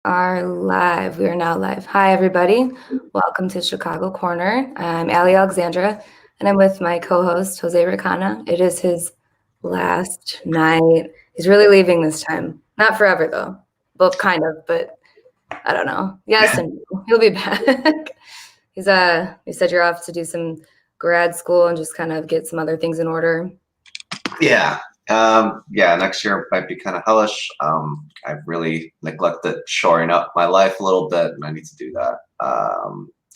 Are live. We are now live. Hi, everybody. Welcome to Chicago Corner. I'm Ali Alexandra, and I'm with my co-host, Jose Ricana. It is his last night. He's really leaving this time. Not forever, though. Well, kind of, but I don't know. Yes, and no. He'll be back. You said you're off to do some grad school and just kind of get some other things in order. Yeah. Next year might be kind of hellish. I've really neglected shoring up my life a little bit, and I need to do that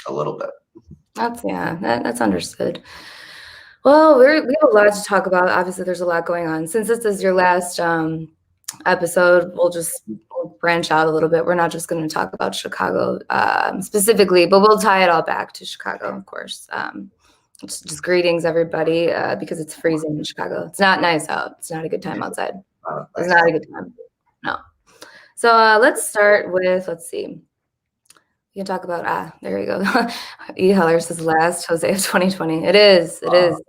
a little bit. That's understood. Well, we have a lot to talk about. Obviously, there's a lot going on. Since this is your last episode, we'll branch out a little bit. We're not just going to talk about Chicago specifically, but we'll tie it all back to Chicago, of course. Just greetings, everybody, because it's freezing in Chicago. It's not nice out. It's not a good time outside. It's not a good time. No. So let's start with, let's see. We can talk about, there you go. E. Heller says last Jose of 2020. It is. Yeah. It's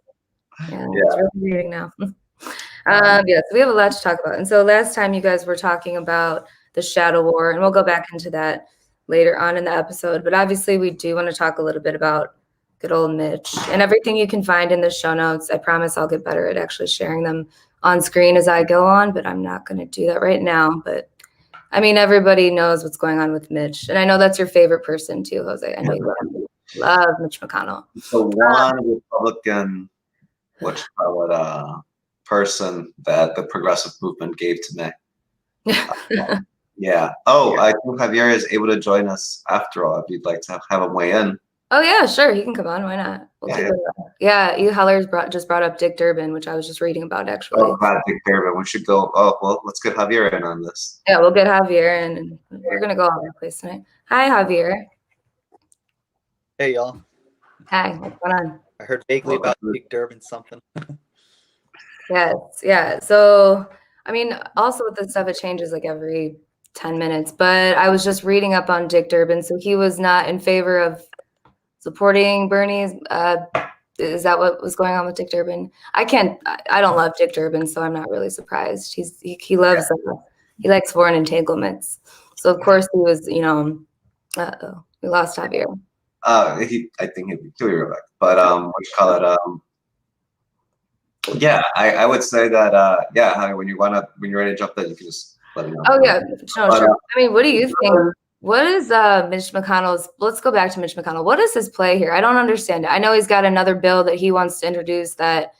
really reading now. So we have a lot to talk about. And so last time you guys were talking about the shadow war, and we'll go back into that later on in the episode. But obviously, we do want to talk a little bit about good old Mitch and everything you can find in the show notes. I promise I'll get better at actually sharing them on screen as I go on, but I'm not going to do that right now. But I mean, everybody knows what's going on with Mitch. And I know that's your favorite person too, Jose. I know you love Mitch McConnell. The one Republican, person that the progressive movement gave to me. Yeah. Oh, I think Javier is able to join us after all, if you'd like to have him weigh in. Oh, yeah, sure. He can come on. Why not? E. Heller's just brought up Dick Durbin, which I was just reading about, actually. Oh, about Dick Durbin. We should go. Oh, well, let's get Javier in on this. Yeah, we'll get Javier in, and we're going to go all over the place tonight. Hi, Javier. Hey, y'all. Hi, what's going on? I heard vaguely about Dick Durbin something. Yes, yeah. So, I mean, also with this stuff, it changes like every 10 minutes. But I was just reading up on Dick Durbin, so he was not in favor of supporting Bernie's. Is that what was going on with Dick Durbin? I don't love Dick Durbin, so I'm not really surprised. He loves he likes foreign entanglements. So of course he was, we lost Javier. I think he'd be clear about it. But what you call it? I would say that Javier, when you're ready to jump in, you can just let me know. Oh yeah, no, sure. I mean, what do you think? What is Mitch McConnell's? Let's go back to Mitch McConnell. What is his play here? I don't understand it. I know he's got another bill that he wants to introduce that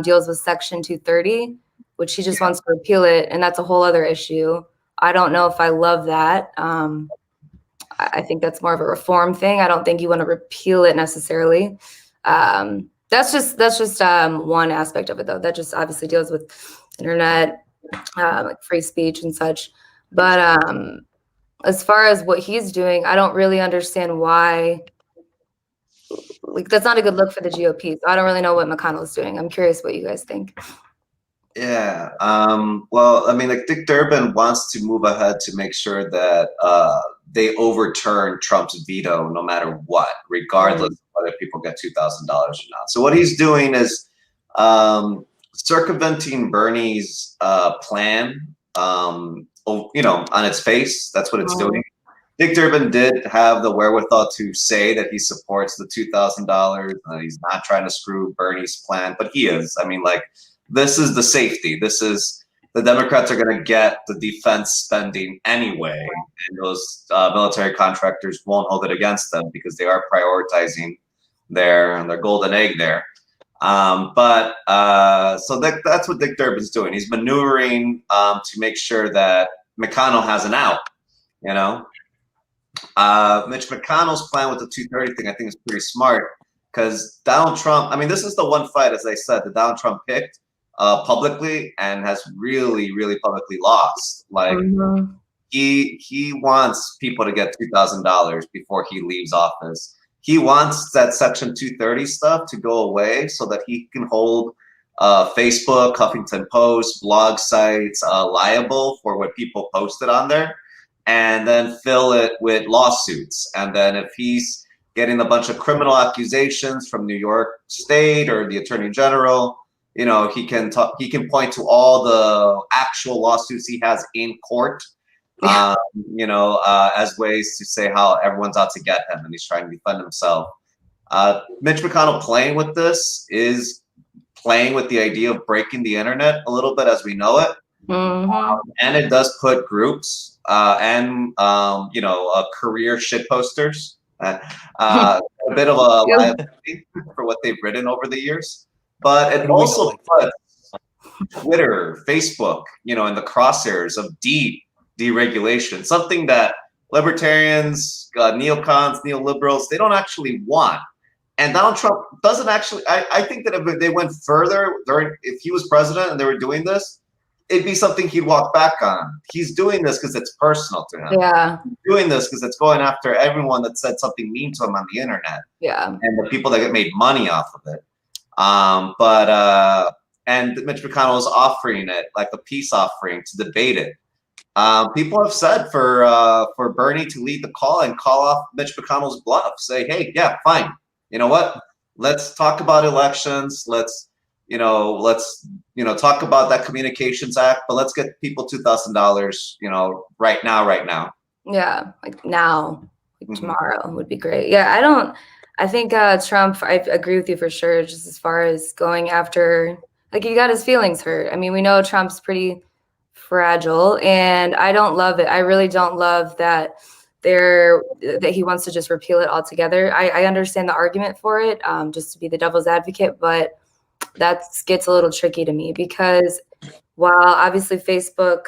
deals with Section 230, which he just wants to repeal it, and that's a whole other issue. I don't know if I love that. I think that's more of a reform thing. I don't think you want to repeal it necessarily. That's just one aspect of it, though. That just obviously deals with internet, like free speech and such. But as far as what he's doing, I don't really understand why. Like, that's not a good look for the GOP. So I don't really know what McConnell is doing. I'm curious what you guys think. Yeah. Well, I mean, like Dick Durbin wants to move ahead to make sure that they overturn Trump's veto no matter what, regardless of whether people get $2,000 or not. So what he's doing is circumventing Bernie's plan. On its face, that's what it's doing. Dick Durbin did have the wherewithal to say that he supports the $2,000 and he's not trying to screw Bernie's plan, but he is. I mean, like, this is the safety. This is the Democrats are going to get the defense spending anyway, and those military contractors won't hold it against them because they are prioritizing their golden egg there. So that's what Dick Durbin's doing. He's maneuvering to make sure that McConnell has an out. Mitch McConnell's plan with the 230 thing, I think, is pretty smart because Donald Trump. I mean, this is the one fight, as I said, that Donald Trump picked publicly and has really, really publicly lost. Like he wants people to get $2,000 before he leaves office. He wants that Section 230 stuff to go away so that he can hold Facebook, Huffington Post, blog sites liable for what people posted on there, and then fill it with lawsuits. And then if he's getting a bunch of criminal accusations from New York State or the Attorney General, he can point to all the actual lawsuits he has in court as ways to say how everyone's out to get him and he's trying to defend himself. Mitch McConnell playing with this is playing with the idea of breaking the internet a little bit as we know it. And it does put groups and career shit posters a bit of a liability for what they've written over the years. But it also puts Twitter, Facebook, in the crosshairs of deep deregulation, something that libertarians, neocons, neoliberals, they don't actually want. And Donald Trump doesn't actually, I think that if they went further, if he was president and they were doing this, it'd be something he'd walk back on. He's doing this because it's personal to him. Yeah. He's doing this because it's going after everyone that said something mean to him on the internet. Yeah. And the people that get made money off of it. And Mitch McConnell is offering it like a peace offering to debate it. People have said for Bernie to lead the call and call off Mitch McConnell's bluff. Say, hey, yeah, fine. You know what? Let's talk about elections. Let's talk about that Communications Act, but let's get people $2,000, right now. Yeah, like now, like tomorrow would be great. Yeah, I think Trump, I agree with you for sure, just as far as going after, like he got his feelings hurt. I mean, we know Trump's pretty fragile and I don't love it. I really don't love that he wants to just repeal it altogether. I understand the argument for it, just to be the devil's advocate, but that gets a little tricky to me because while obviously Facebook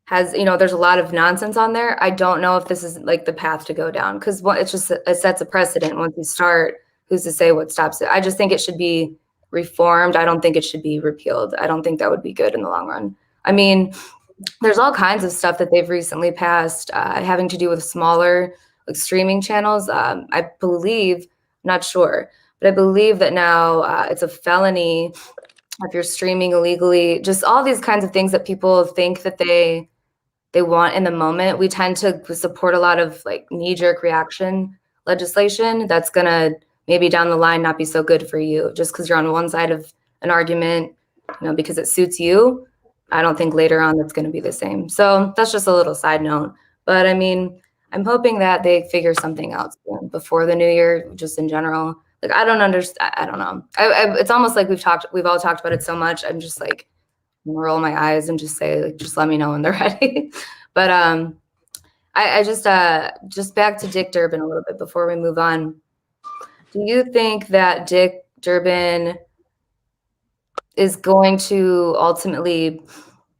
has, there's a lot of nonsense on there, I don't know if this is like the path to go down because it sets a precedent. Once you start, who's to say what stops it? I just think it should be reformed. I don't think it should be repealed. I don't think that would be good in the long run. I mean, there's all kinds of stuff that they've recently passed having to do with smaller like streaming channels. I believe, not sure, but I believe that now it's a felony if you're streaming illegally. Just all these kinds of things that people think that they want in the moment. We tend to support a lot of like knee-jerk reaction legislation that's gonna maybe down the line not be so good for you just because you're on one side of an argument, because it suits you. I don't think later on that's going to be the same. So that's just a little side note. But I mean, I'm hoping that they figure something out before the new year, just in general. Like, I don't understand. I don't know. It's almost like we've all talked about it so much. I'm just like, roll my eyes and just say, like, just let me know when they're ready. But I just back to Dick Durbin a little bit before we move on. Do you think that Dick Durbin is going to ultimately,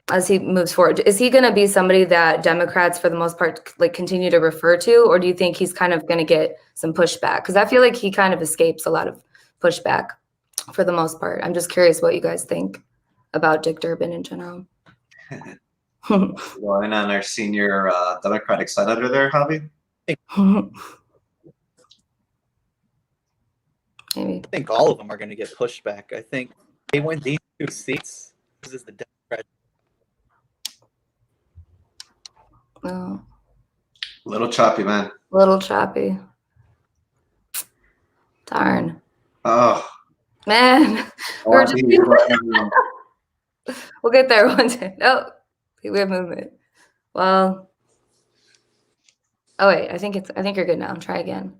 as he moves forward, is he going to be somebody that Democrats, for the most part, like continue to refer to, or do you think he's kind of going to get some pushback? Because I feel like he kind of escapes a lot of pushback for the most part. I'm just curious what you guys think about Dick Durbin in general. Going on our senior Democratic senator there, Javi? Maybe. I think all of them are going to get pushed back. I think they win these 2 seats. This is the Democrat. Oh. Little choppy, man. Little choppy. Darn. Oh. Man. We'll get there one day. Oh, we have movement. Well. Oh wait, I think you're good now. Try again.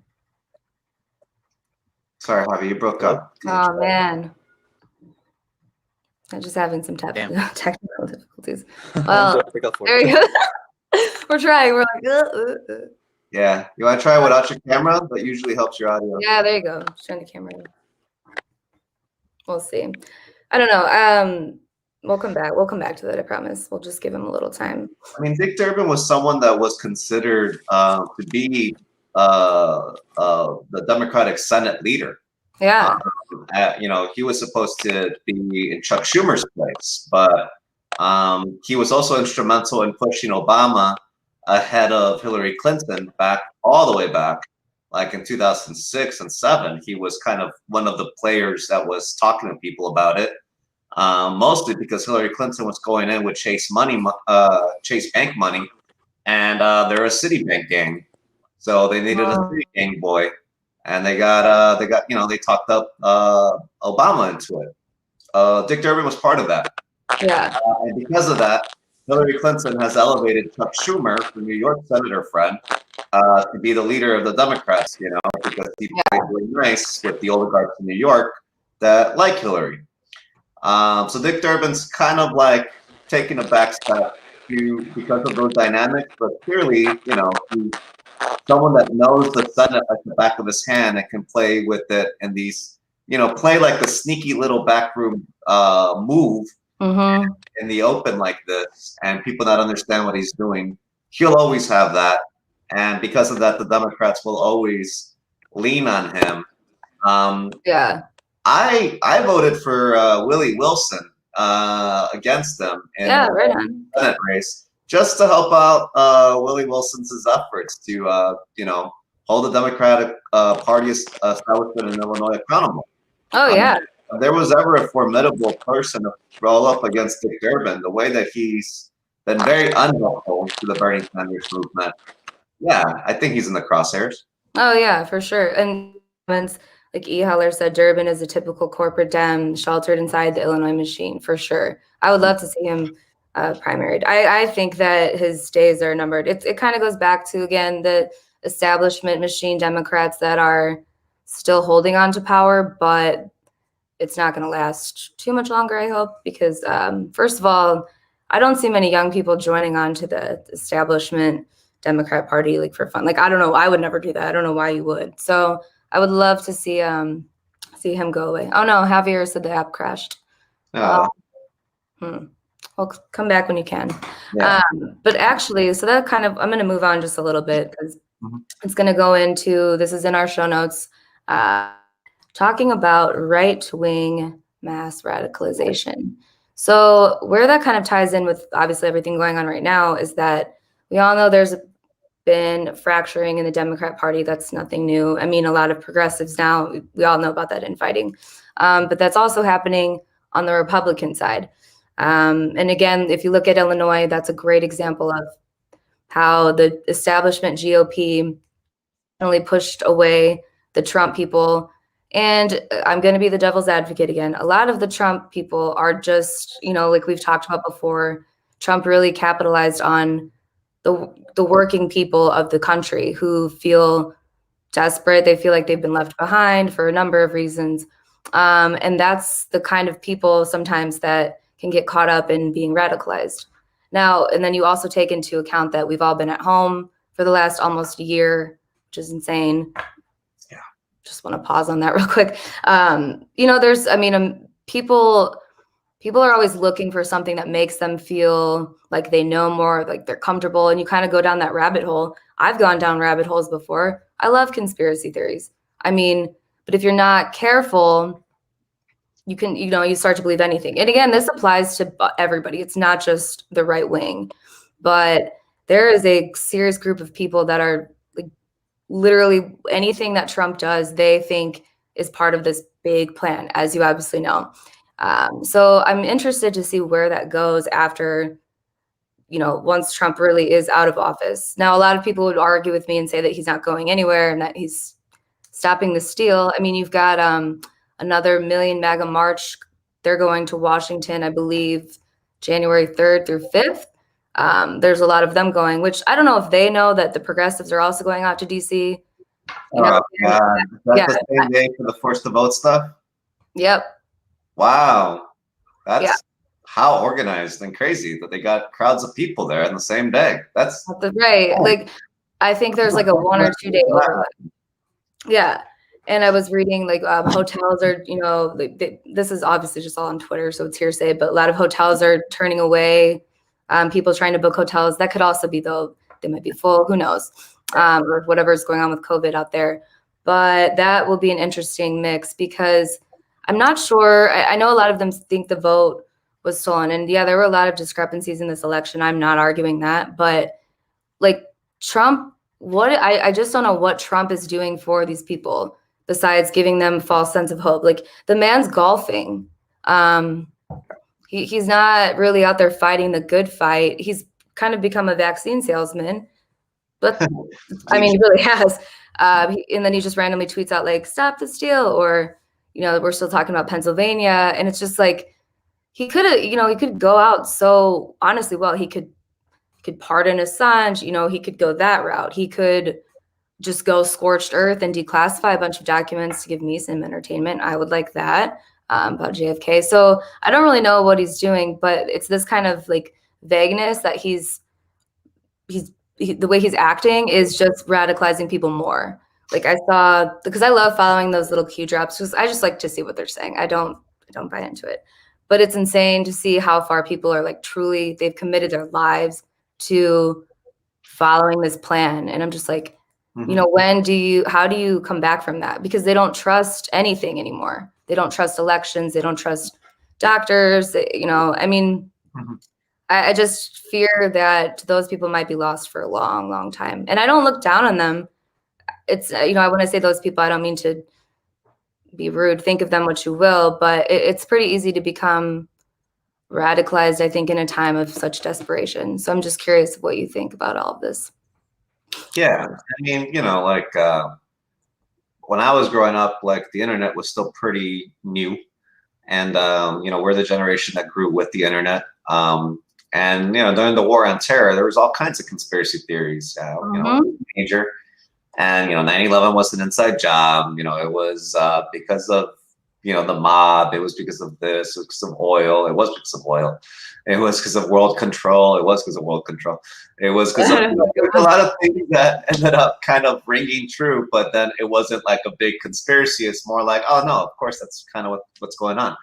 Sorry, Javi, you broke up. Oh man. I'm just having some technical difficulties. Well, there you go. We're trying. We're like, Yeah. You want to try without your camera? That usually helps your audio. Yeah, there you go. Just turn the camera. We'll see. I don't know. We'll come back. We'll come back to that. I promise. We'll just give him a little time. I mean, Dick Durbin was someone that was considered to be the Democratic Senate leader. Yeah. He was supposed to be in Chuck Schumer's place, but he was also instrumental in pushing Obama ahead of Hillary Clinton all the way back, like in 2006 and 2007. He was kind of one of the players that was talking to people about it, mostly because Hillary Clinton was going in with Chase Bank money, and they're a Citibank gang, so they needed a Citibank boy. And they talked up Obama into it. Dick Durbin was part of that. Yeah. And because of that, Hillary Clinton has elevated Chuck Schumer, the New York senator friend, to be the leader of the Democrats, because he played really nice with the oligarchs in New York that like Hillary. So Dick Durbin's kind of like taking a back step because of those dynamics, but clearly, he's someone that knows the Senate like the back of his hand and can play with it and these, play like the sneaky little backroom move in the open like this, and people not understand what he's doing. He'll always have that, and because of that, the Democrats will always lean on him. I voted for Willie Wilson against them in the Senate race, just to help out Willie Wilson's efforts to hold the Democratic Party establishment in Illinois accountable. If there was ever a formidable person to roll up against Dick Durbin, the way that he's been very unhelpful to the Bernie Sanders movement, I think he's in the crosshairs. Oh yeah, for sure. And like E. Heller said, Durbin is a typical corporate Dem sheltered inside the Illinois machine, for sure. I would love to see him primaried. I think that his days are numbered. It kind of goes back to, again, the establishment machine Democrats that are still holding on to power, but it's not going to last too much longer, I hope, because first of all, I don't see many young people joining on to the establishment Democrat Party like for fun. Like, I don't know. I would never do that. I don't know why you would. So I would love to see him go away. Oh no, Javier said the app crashed. Well, come back when you can. But actually, so that kind of, I'm going to move on just a little bit because it's going to go into, this is in our show notes, talking about right-wing mass radicalization. So where that kind of ties in with obviously everything going on right now is that we all know there's been fracturing in the Democrat Party. That's nothing new. I mean, a lot of progressives now, we all know about that infighting. But that's also happening on the Republican side. And again, if you look at Illinois, that's a great example of how the establishment GOP only pushed away the Trump people. And I'm going to be the devil's advocate again. A lot of the Trump people are just, like we've talked about before, Trump really capitalized on the working people of the country who feel desperate. They feel like they've been left behind for a number of reasons. And that's the kind of people sometimes that can get caught up in being radicalized. Now, and then you also take into account that we've all been at home for the last almost a year, which is insane. Just want to pause on that real quick. People are always looking for something that makes them feel like they know more, like they're comfortable, and you kind of go down that rabbit hole. I've gone down rabbit holes before. I love conspiracy theories. But if you're not careful, you can, you start to believe anything. And again, this applies to everybody. It's not just the right wing, but there is a serious group of people that are like literally anything that Trump does, they think is part of this big plan, as you obviously know. So I'm interested to see where that goes after, once Trump really is out of office. Now, a lot of people would argue with me and say that he's not going anywhere and that he's stopping the steal. You've got another Million MAGA March. They're going to Washington, I believe, January 3rd through 5th. There's a lot of them going, which I don't know if they know that the progressives are also going out to DC. God. That's the same day for the Force to Vote stuff? Yep. Wow. That's how organized and crazy that they got crowds of people there on the same day. That's right. Like, I think there's like a 1 or 2 day overlap. Yeah. And I was reading like hotels are, this is obviously just all on Twitter, so it's hearsay, but a lot of hotels are turning away people trying to book hotels. That could also be, though, they might be full, who knows, or whatever's going on with COVID out there. But that will be an interesting mix because I'm not sure. I know a lot of them think the vote was stolen. And yeah, there were a lot of discrepancies in this election. I'm not arguing that. But like Trump, I just don't know what Trump is doing for these people besides giving them false sense of hope. Like the man's golfing. He's not really out there fighting the good fight. He's kind of become a vaccine salesman. But he really has. And then he just randomly tweets out like, stop the steal, or, we're still talking about Pennsylvania. And it's just like, he could have, he could go out so honestly well. He could pardon Assange, he could go that route. He could just go scorched earth and declassify a bunch of documents to give me some entertainment. I would like that about JFK. So I don't really know what he's doing, but it's this kind of like vagueness that the way he's acting is just radicalizing people more. Like I saw, because I love following those little Q drops, because I just like to see what they're saying. I don't buy into it, but it's insane to see how far people are like truly, they've committed their lives to following this plan. And I'm just like, how do you come back from that? Because they don't trust anything anymore. They don't trust elections. They don't trust doctors. I mean, I just fear that those people might be lost for a long, long time. And I don't look down on them. It's, when I say those people, I don't mean to be rude. Think of them what you will, but it's pretty easy to become radicalized, I think, in a time of such desperation. So I'm just curious what you think about all of this. Yeah, I mean, when I was growing up, like the internet was still pretty new, and we're the generation that grew with the internet. And during the war on terror, there was all kinds of conspiracy theories. Major, and 9/11 was an inside job. It was because of the mob. It was because of this. It was because of oil. It was because of oil. It was because of world control. It was because of world control. It was because of a lot of things that ended up kind of ringing true, but then it wasn't like a big conspiracy. It's more like, oh no, of course that's kind of what's going on.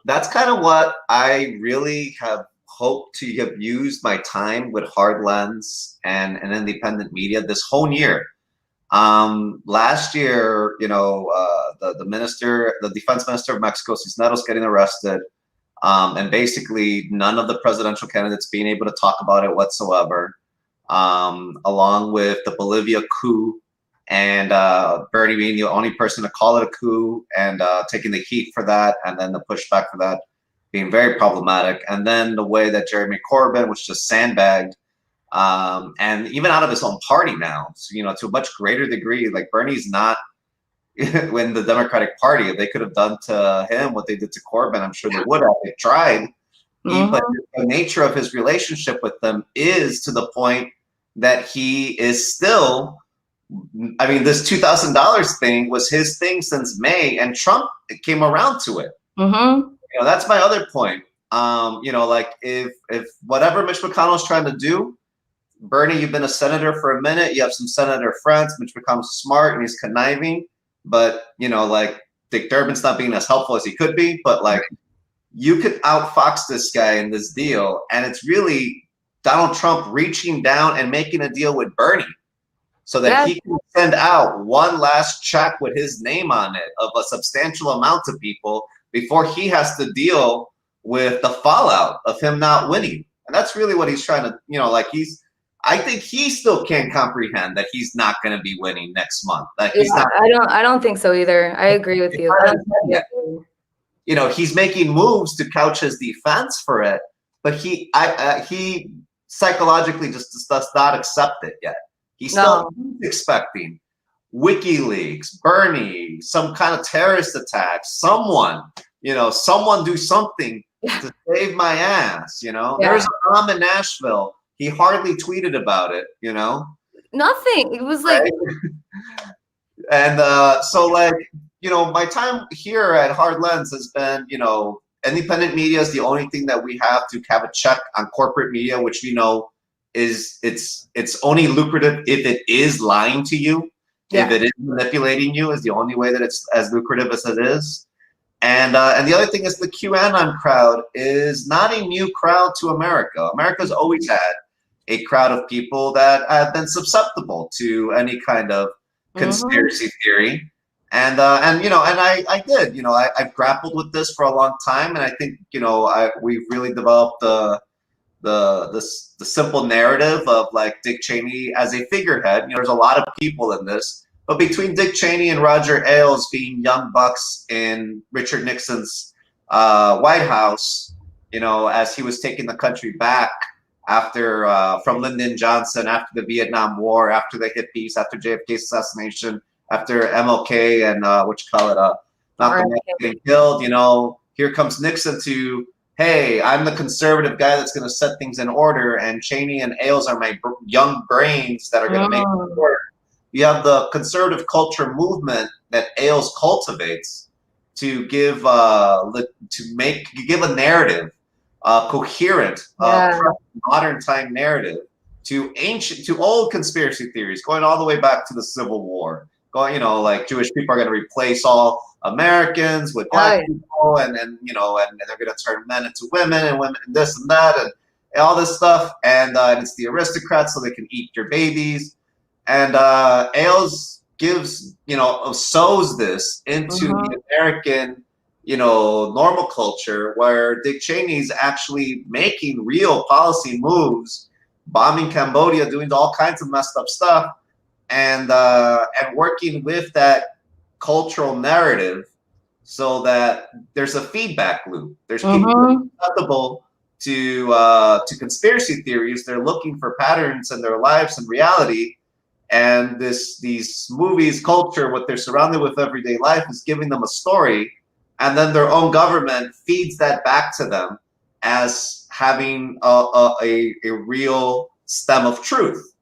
That's kind of what I really have hoped to have used my time with Hard Lens and independent media this whole year. Last year, the defense minister of Mexico, Cisneros, getting arrested, and basically none of the presidential candidates being able to talk about it whatsoever, along with the Bolivia coup, and Bernie being the only person to call it a coup and taking the heat for that, and then the pushback for that being very problematic, and then the way that Jeremy Corbyn was just sandbagged, and even out of his own party now, so, to a much greater degree. Like Bernie's not in the Democratic Party. If they could have done to him what they did to Corbyn, I'm sure they would have. They tried. But the nature of his relationship with them is to the point that he is still. I mean, this $2,000 thing was his thing since May, and Trump came around to it. That's my other point. Like if whatever Mitch McConnell is trying to do, Bernie, you've been a senator for a minute. You have some senator friends. Mitch McConnell's smart and he's conniving, but like Dick Durbin's not being as helpful as he could be. But like, you could outfox this guy in this deal, and it's really Donald Trump reaching down and making a deal with Bernie, so that he can send out one last check with his name on it of a substantial amount to people before he has to deal with the fallout of him not winning. And that's really what he's trying to, I think he still can't comprehend that he's not going to be winning next month. That he's not. I don't think so either. I agree with you. He's making moves to couch his defense for it, but he psychologically just does not accept it yet. He's still expecting WikiLeaks, Bernie, some kind of terrorist attack, someone do something to save my ass. There's a bomb in Nashville. He hardly tweeted about it. Nothing. It was like, and so like, my time here at Hard Lens has been, independent media is the only thing that we have to have a check on corporate media, which we know is it's only lucrative if it is lying to you. If it is manipulating you, is the only way that it's as lucrative as it is. And the other thing is the QAnon crowd is not a new crowd to America. America's always had a crowd of people that have been susceptible to any kind of conspiracy theory. And I did, I've grappled with this for a long time. And I think, we've really developed the simple narrative of like Dick Cheney as a figurehead. There's a lot of people in this, but between Dick Cheney and Roger Ailes being young bucks in Richard Nixon's White House, as he was taking the country back after from Lyndon Johnson, after the Vietnam War, after the hippies, after JFK's assassination, after MLK and Malcolm X getting killed, here comes Nixon to, hey, I'm the conservative guy that's going to set things in order, and Cheney and Ailes are my young brains that are going to make it work. You have the conservative culture movement that Ailes cultivates to give give a narrative, coherent, modern time narrative to old conspiracy theories, going all the way back to the Civil War. Going, like Jewish people are going to replace all Americans with black people, and they're going to turn men into women, and women and this and that, and all this stuff. And it's the aristocrats, so they can eat your babies. And Ailes gives, sows this into the American, normal culture, where Dick Cheney's actually making real policy moves, bombing Cambodia, doing all kinds of messed up stuff, and working with that cultural narrative, so that there's a feedback loop. There's people susceptible to conspiracy theories. They're looking for patterns in their lives and reality. And these movies, culture, what they're surrounded with everyday life, is giving them a story, and then their own government feeds that back to them as having a real stem of truth.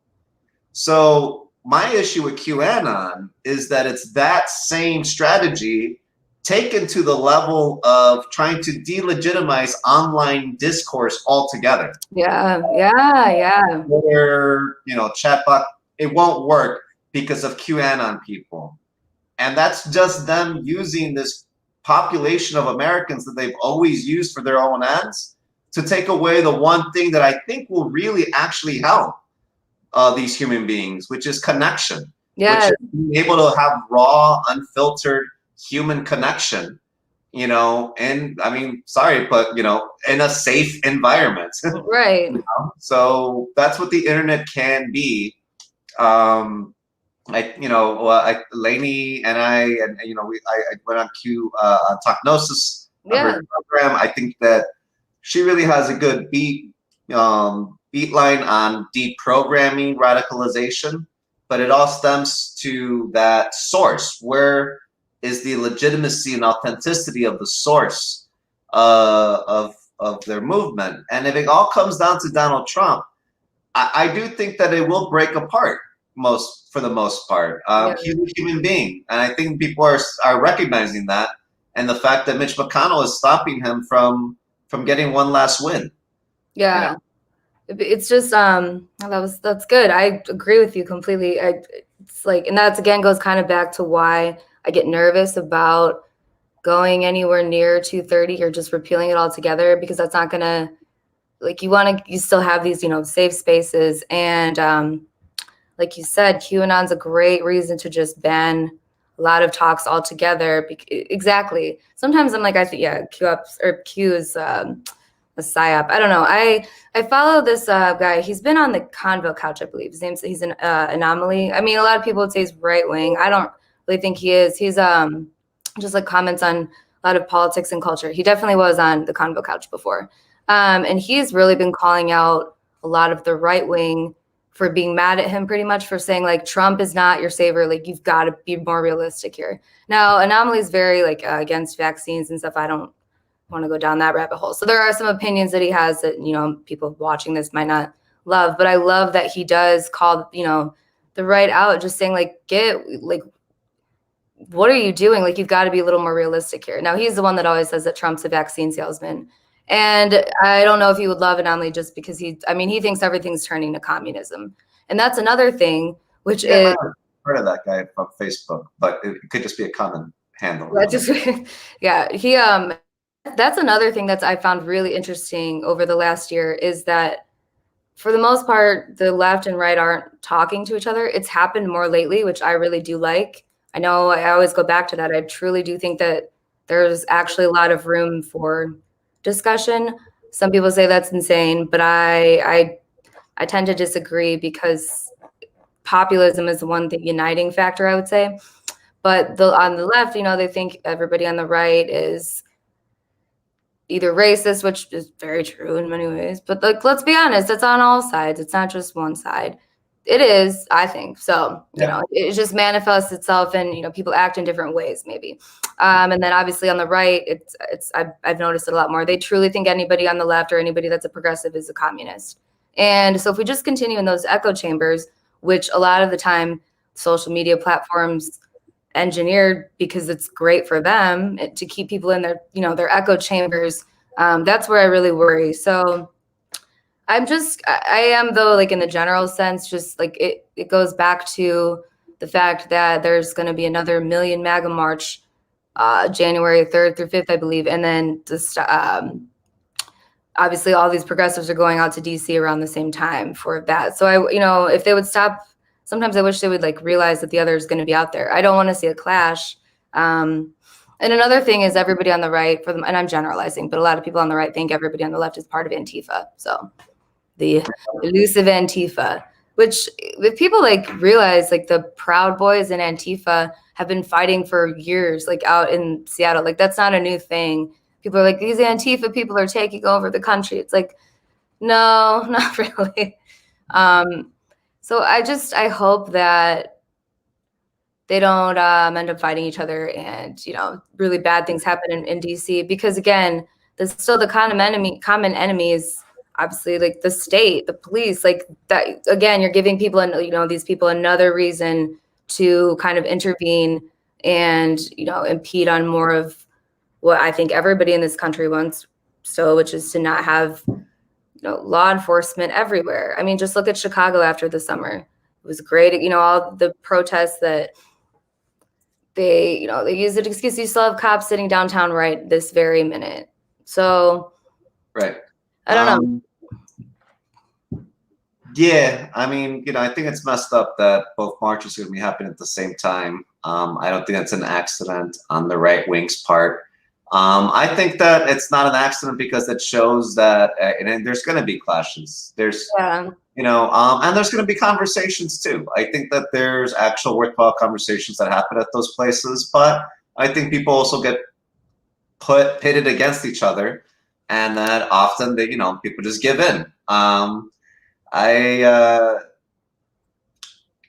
So my issue with QAnon is that it's that same strategy taken to the level of trying to delegitimize online discourse altogether. Yeah. Where, chatbot, it won't work because of QAnon people. And that's just them using this population of Americans that they've always used for their own ends to take away the one thing that I think will really actually help these human beings, which is connection. Yeah. Which is being able to have raw, unfiltered human connection, and I mean, sorry, but, in a safe environment. Right. So that's what the internet can be. Lainey and I went on Q on Talknosis, her program. I think that she really has a good beat line on deprogramming radicalization, but it all stems to that source. Where is the legitimacy and authenticity of the source of their movement? And if it all comes down to Donald Trump, I do think that it will break apart for the most part. He's a human being, and I think people are recognizing that, and the fact that Mitch McConnell is stopping him from getting one last win. Yeah. It's just that's good. I agree with you completely. It's like, and that's again goes kind of back to why I get nervous about going anywhere near 230 or just repealing it all together, because that's not gonna, like, you still have these, safe spaces. And like you said, QAnon's a great reason to just ban a lot of talks altogether. Exactly. Sometimes I'm like, I think, Q is a psyop. I don't know. I follow this guy. He's been on the Convo Couch, I believe. He's an anomaly. I mean, a lot of people would say he's right wing. I don't really think he is. He's just like comments on a lot of politics and culture. He definitely was on the Convo Couch before. And he's really been calling out a lot of the right wing for being mad at him, pretty much, for saying, like, Trump is not your savior. Like, you've got to be more realistic here. Now, Anomaly is very against vaccines and stuff. I don't want to go down that rabbit hole. So there are some opinions that he has that, people watching this might not love, but I love that he does call, the right out, just saying, what are you doing? Like, you've got to be a little more realistic here. Now, he's the one that always says that Trump's a vaccine salesman. And I don't know if he would love Anomaly just because he thinks everything's turning to communism. And that's another thing, which is... I've heard of that guy from Facebook, but it could just be a common handle. That's another thing that I found really interesting over the last year, is that for the most part, the left and right aren't talking to each other. It's happened more lately, which I really do like. I know I always go back to that. I truly do think that there's actually a lot of room for discussion. Some people say that's insane, but I tend to disagree, because populism is the one thing uniting factor, I would say. But on the left, they think everybody on the right is either racist, which is very true in many ways. But let's be honest, it's on all sides. It's not just one side. It is, I think. So, you Yeah. know, it just manifests itself and, you know, people act in different ways maybe. And then obviously on the right, I've noticed it a lot more. They truly think anybody on the left or anybody that's a progressive is a communist. And so if we just continue in those echo chambers, which a lot of the time social media platforms engineered because it's great for them to keep people in their, you know, their echo chambers, that's where I really worry. So I am though, like in the general sense, just like it goes back to the fact that there's going to be another Million MAGA March, January 3rd through 5th, I believe. And then just, obviously all these progressives are going out to DC around the same time for that. So you know, if they would stop, sometimes I wish they would like realize that the other is going to be out there. I don't want to see a clash. And another thing is everybody on the right, and I'm generalizing, but a lot of people on the right think everybody on the left is part of Antifa. So the elusive Antifa, which if people like realize, like the Proud Boys and Antifa have been fighting for years, like out in Seattle, like that's not a new thing. People are like, these Antifa people are taking over the country. It's like, no, not really. So I hope that they don't end up fighting each other and, you know, really bad things happen in DC, because again, there's still the common enemy is obviously like the state, the police, like that. Again, you're giving people, you know, these people another reason to kind of intervene and, you know, impede on more of what I think everybody in this country wants still, which is to not have, you know, law enforcement everywhere. I mean, just look at Chicago after the summer. It was great, you know, all the protests that they, you know, they use it excuse, you still have cops sitting downtown right this very minute. So Right. I don't know. Yeah, I mean, you know, I think it's messed up that both marches are going to be happening at the same time. I don't think that's an accident on the right wing's part. I think that it's not an accident because it shows that, and there's going to be clashes. There's, Yeah. you know, and there's going to be conversations too. I think that there's actual worthwhile conversations that happen at those places, but I think people also get pitted against each other, and that often they, you know, people just give in.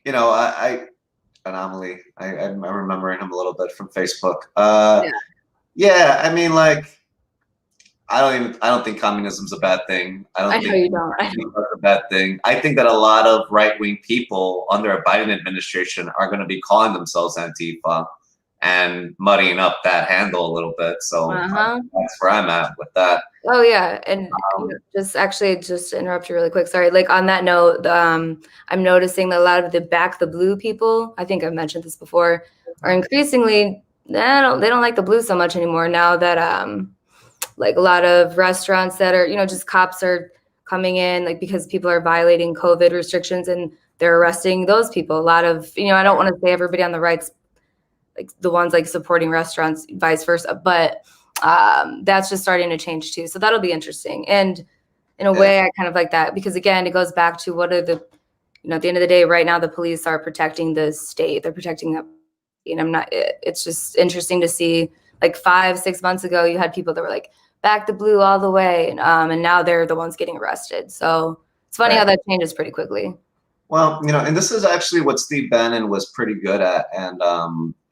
You know, I Anomaly. I'm remembering him a little bit from Facebook. Yeah, I mean, like, I don't think communism's a bad thing. I don't I know think you don't. I know. Antifa's a bad thing. I think that a lot of right wing people under a Biden administration are going to be calling themselves Antifa and muddying up that handle a little bit. So that's where I'm at with that. Oh yeah, and just to interrupt you really quick. Sorry. Like on that note, I'm noticing that a lot of the Back the Blue people, I think I've mentioned this before, are increasingly they don't like the blue so much anymore now that like a lot of restaurants that are, you know, just cops are coming in, like because people are violating COVID restrictions and they're arresting those people. A lot of, you know, I don't want to say everybody on the right's like the ones like supporting restaurants, vice versa, but that's just starting to change too. So that'll be interesting. And in a way, I kind of like that because again, it goes back to what are the, you know, at the end of the day, right now, the police are protecting the state. They're protecting that. And it's just interesting to see like 5-6 months ago, you had people that were like back the blue all the way. And now they're the ones getting arrested. So it's funny how that changes pretty quickly. Well, you know, and this is actually what Steve Bannon was pretty good at. And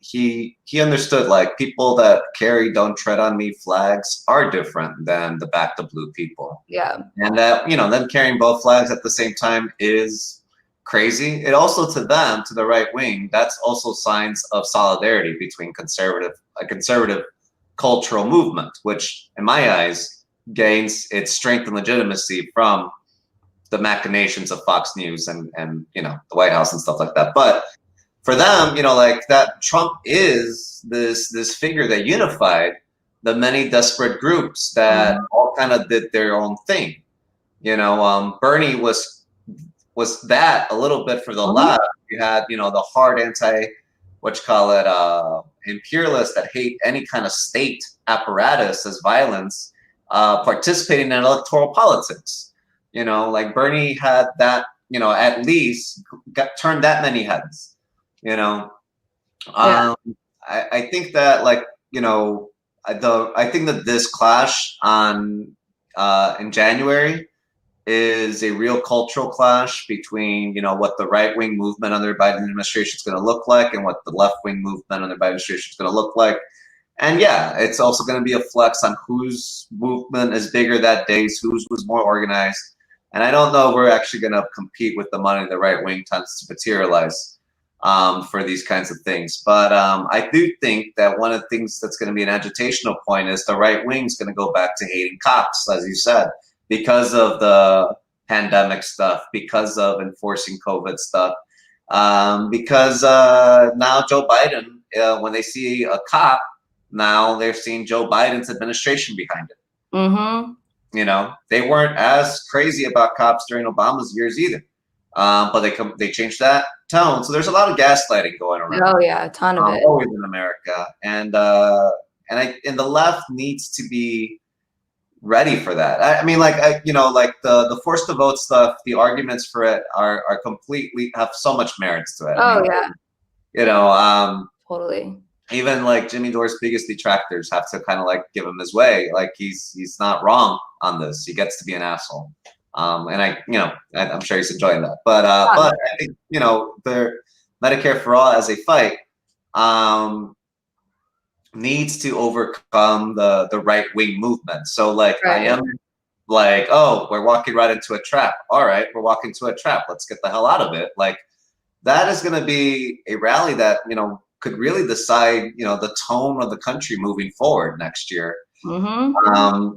he understood like people that carry "Don't Tread on Me" flags are different than the Back the Blue people. Yeah. And that, you know, them carrying both flags at the same time is crazy. It also, to them, to the right wing, that's also signs of solidarity between a conservative cultural movement, which in my eyes gains its strength and legitimacy from the machinations of Fox News and you know, the White House and stuff like that. But for them, you know, like that Trump is this figure that unified the many desperate groups that all kind of did their own thing. You know, Bernie was that a little bit for the left. You had, you know, the hard imperialists that hate any kind of state apparatus as violence, participating in electoral politics. You know, like Bernie had that, you know, at least turned that many heads. You know, I think that, like, you know, I think that this clash in January is a real cultural clash between, what the right-wing movement under the Biden administration is going to look like and what the left-wing movement under the Biden administration is going to look like. And yeah, it's also going to be a flex on whose movement is bigger that day, whose was more organized. And I don't know if we're actually going to compete with the money the right wing tends to materialize for these kinds of things. But I do think that one of the things that's going to be an agitational point is the right wing is going to go back to hating cops, as you said, because of the pandemic stuff, because of enforcing COVID stuff, because now Joe Biden, when they see a cop, now they're seeing Joe Biden's administration behind it. Mm-hmm. They weren't as crazy about cops during Obama's years either, but they changed that tone. So there's a lot of gaslighting going around. Oh yeah, a ton of it. Always in America, and the left needs to be ready for that. I mean, like the forced to vote stuff. The arguments for it are completely have so much merits to it. Oh yeah. Totally. Even like Jimmy Dore's biggest detractors have to kind of like give him his way. Like he's not wrong on this. He gets to be an asshole. And I'm sure he's enjoying that. But I think the Medicare for All as a fight needs to overcome the right wing movement. So like I am like, oh, we're walking right into a trap. All right, we're walking to a trap. Let's get the hell out of it. Like that is going to be a rally that could really decide, the tone of the country moving forward next year. Mm-hmm.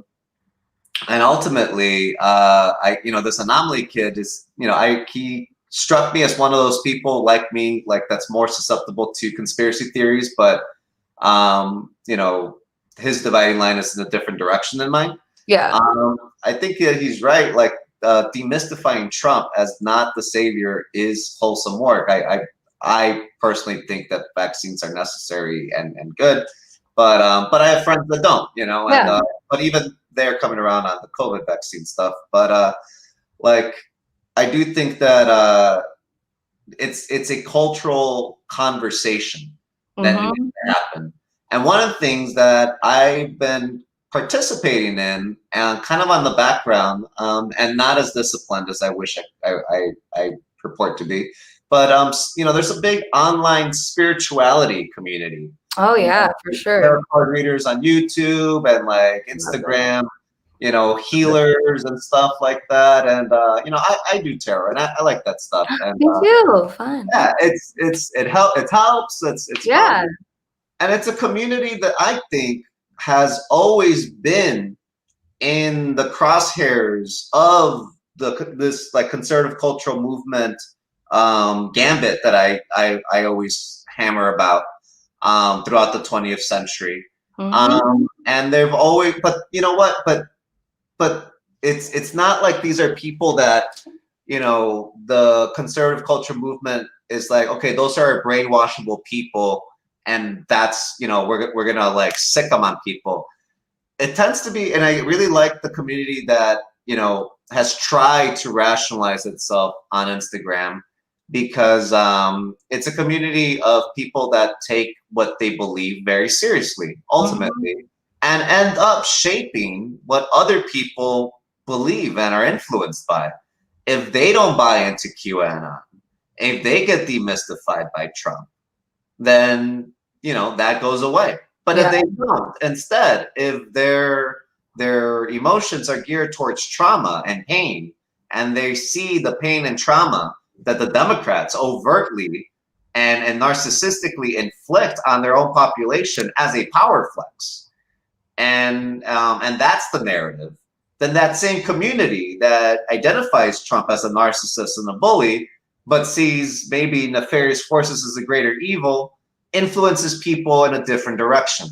And ultimately, this Anomaly kid is, he struck me as one of those people like me, like that's more susceptible to conspiracy theories, but, his dividing line is in a different direction than mine. Yeah. I think that he's right. Like demystifying Trump as not the savior is wholesome work. I personally think that vaccines are necessary and good, but I have friends that don't, and but even they're coming around on the COVID vaccine stuff. But I do think that it's a cultural conversation that needs to happen. And one of the things that I've been participating in and kind of on the background and not as disciplined as I wish I purport to be. But there's a big online spirituality community. Oh yeah, for sure. Tarot card readers on YouTube and like Instagram, healers and stuff like that. And I do tarot and I like that stuff. And, me too. Fun. Yeah, it helps. It's fun. And it's a community that I think has always been in the crosshairs of this like conservative cultural movement gambit that I always hammer about throughout the 20th century. And they've always, but you know what? But it's not like these are people that the conservative culture movement is like, okay, those are brainwashable people, and that's we're gonna like sick them on people. It tends to be, and I really like the community that has tried to rationalize itself on Instagram, because it's a community of people that take what they believe very seriously, ultimately, and end up shaping what other people believe and are influenced by. If they don't buy into QAnon, if they get demystified by Trump, then that goes away. But if they don't, instead, if their emotions are geared towards trauma and pain, and they see the pain and trauma that the Democrats overtly and narcissistically inflict on their own population as a power flex, and that's the narrative, then that same community that identifies Trump as a narcissist and a bully, but sees maybe nefarious forces as a greater evil, influences people in a different direction.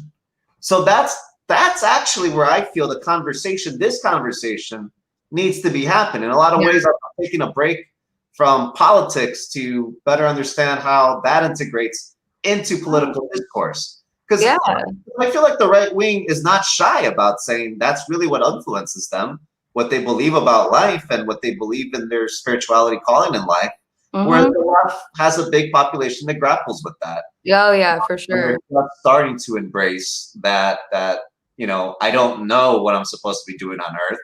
So that's actually where I feel this conversation needs to be happening. In a lot of ways, I'm taking a break from politics to better understand how that integrates into political discourse. Because I feel like the right wing is not shy about saying that's really what influences them, what they believe about life and what they believe in their spirituality calling in life. Whereas the left has a big population that grapples with that. Oh yeah, for sure. And they're starting to embrace that I don't know what I'm supposed to be doing on Earth.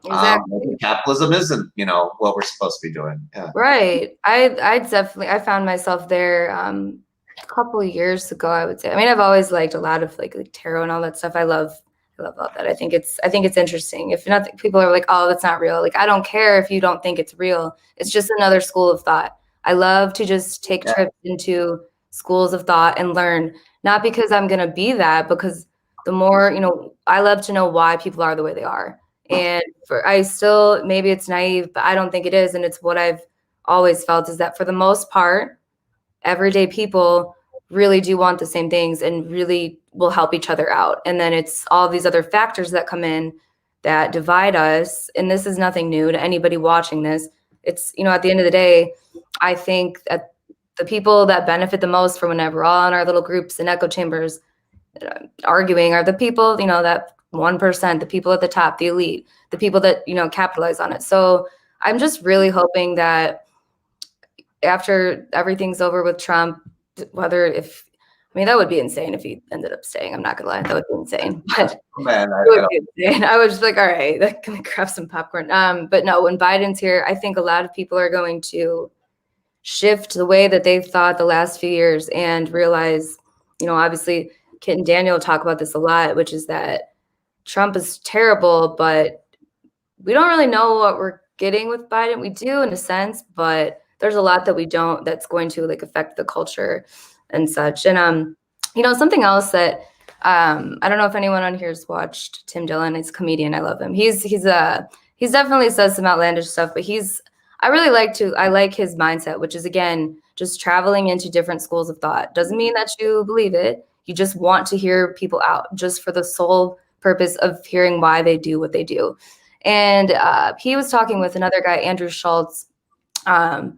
Exactly. Capitalism isn't, what we're supposed to be doing. Yeah. Right. I definitely I found myself there a couple of years ago, I would say. I mean, I've always liked a lot of like tarot and all that stuff. I love all that. I think it's interesting. If nothing, people are like, "Oh, that's not real." Like, I don't care if you don't think it's real. It's just another school of thought. I love to just take Yeah. trips into schools of thought and learn, not because I'm going to be that, because the more, I love to know why people are the way they are. And I still, maybe it's naive, but I don't think it is. And it's what I've always felt is that for the most part, everyday people really do want the same things and really will help each other out. And then it's all these other factors that come in that divide us. And this is nothing new to anybody watching this. It's, at the end of the day, I think that the people that benefit the most from whenever we're all in our little groups and echo chambers arguing are the people, that 1%, the people at the top, the elite, the people that, capitalize on it. So I'm just really hoping that after everything's over with Trump, that would be insane if he ended up staying. I'm not gonna lie, that would be insane. But Man, it would be insane. I was just like, all right, can we grab some popcorn? But no, when Biden's here, I think a lot of people are going to shift the way that they've thought the last few years and realize, obviously Kit and Daniel talk about this a lot, which is that Trump is terrible, but we don't really know what we're getting with Biden. We do in a sense, but there's a lot that we don't that's going to like affect the culture and such. And something else that I don't know if anyone on here has watched Tim Dillon. He's a comedian. I love him. He's definitely says some outlandish stuff, but I like his mindset, which is again just traveling into different schools of thought. Doesn't mean that you believe it. You just want to hear people out just for the sole purpose of hearing why they do what they do. And he was talking with another guy, Andrew Schultz. He's a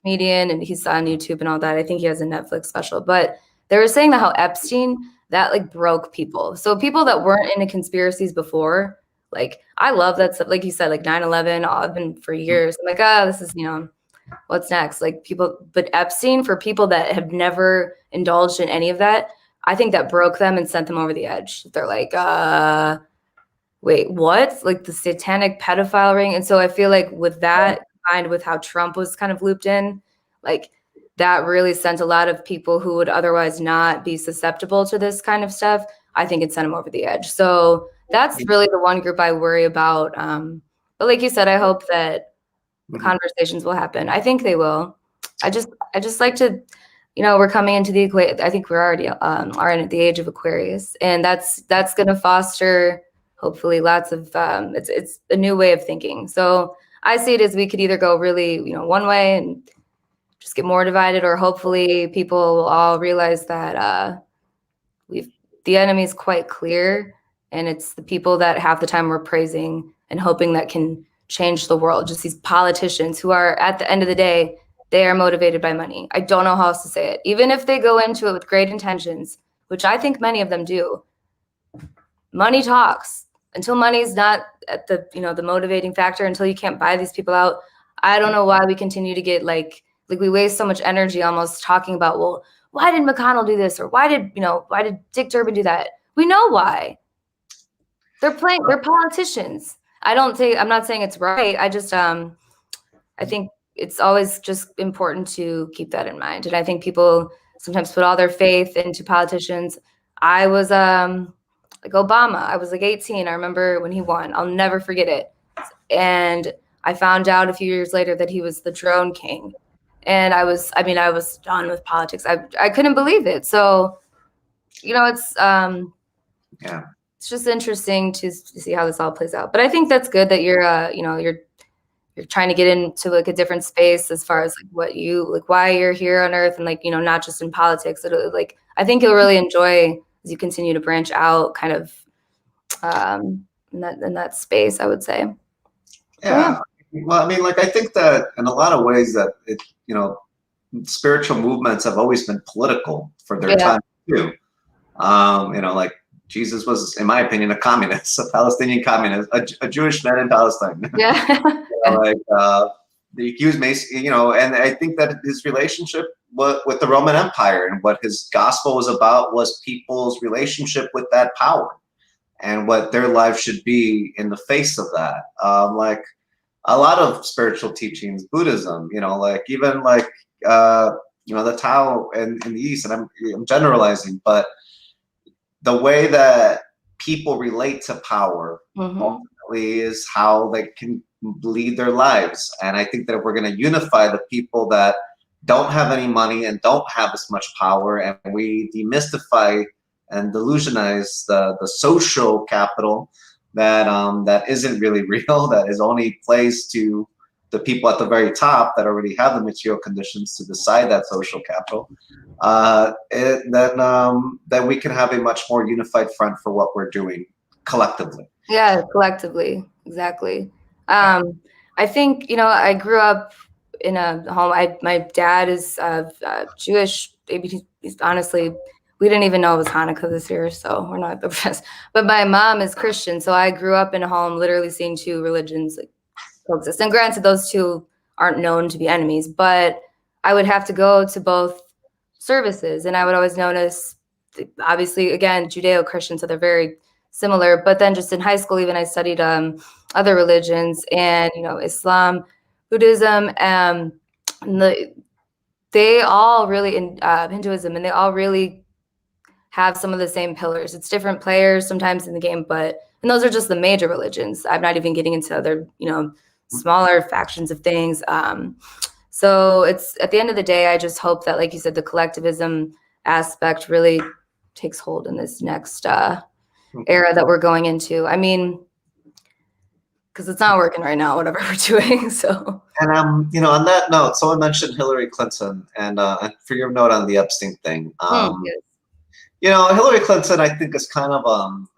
comedian and he's on YouTube and all that. I think he has a Netflix special, but they were saying that how Epstein, that like broke people. So people that weren't into conspiracies before, like I love that stuff. Like you said, like 9/11, I've been for years. I'm like, this is, what's next? Like people, but Epstein, for people that have never indulged in any of that, I think that broke them and sent them over the edge. They're like, wait, what? Like the satanic pedophile ring. And so I feel like with that combined with how Trump was kind of looped in, like that really sent a lot of people who would otherwise not be susceptible to this kind of stuff. I think it sent them over the edge. So that's really the one group I worry about. But like you said, I hope that conversations will happen. I think they will. I just like to, we're coming into the I think we're already are in the age of Aquarius, and that's going to foster hopefully lots of it's a new way of thinking. So I see it as we could either go really, one way and just get more divided, or hopefully people will all realize that the enemy is quite clear, and it's the people that half the time we're praising and hoping that can change the world. Just these politicians who are, at the end of the day, they are motivated by money. I don't know how else to say it. Even if they go into it with great intentions, which I think many of them do, money talks. Until money's not at the, the motivating factor, until you can't buy these people out, I don't know why we continue to get like we waste so much energy almost talking about, well, why did McConnell do this? Or why did Dick Durbin do that? We know why. They're politicians. I'm not saying it's right. I just, I think it's always just important to keep that in mind. And I think people sometimes put all their faith into politicians. I was, like Obama, I was like 18. I remember when he won. I'll never forget it. And I found out a few years later that he was the drone king. And I was done with politics. I couldn't believe it. So, it's it's just interesting to see how this all plays out. But I think that's good that you're trying to get into like a different space as far as like what you like, why you're here on Earth, and like, not just in politics. Like I think you'll really enjoy as you continue to branch out kind of in that space, I would say. Yeah. Well, I mean, like, I think that in a lot of ways that spiritual movements have always been political for their time too. Like Jesus was, in my opinion, a communist, a Palestinian communist, a Jewish man in Palestine. Yeah. He was, and I think that his relationship with the Roman Empire and what his gospel was about was people's relationship with that power. and what their lives should be in the face of that. Like a lot of spiritual teachings, Buddhism, like even like the Tao in the East, and I'm generalizing, but the way that people relate to power ultimately is how they can lead their lives. And I think that if we're going to unify the people that don't have any money and don't have as much power, and we demystify and delusionize the social capital that isn't really real, that is only plays to the people at the very top that already have the material conditions to decide that social capital, then we can have a much more unified front for what we're doing collectively. Yeah, collectively, exactly. I think I grew up in a home. My dad is Jewish. He's honestly, we didn't even know it was Hanukkah this year, so we're not the best. But my mom is Christian, so I grew up in a home literally seeing two religions like coexist. And granted, those two aren't known to be enemies, but I would have to go to both services, and I would always notice, obviously, again, Judeo-Christian, so they're very similar. But then just in high school, even I studied other religions, and Islam, Buddhism, they all really in Hinduism, and they all really have some of the same pillars. It's different players sometimes in the game, and those are just the major religions. I'm not even getting into other smaller factions of things. So it's, at the end of the day, I just hope that, like you said, the collectivism aspect really takes hold in this next era that we're going into. I mean, because it's not working right now, whatever we're doing. So. And on that note, someone mentioned Hillary Clinton, and for your note on the Epstein thing. Yes. Hillary Clinton, I think, is kind of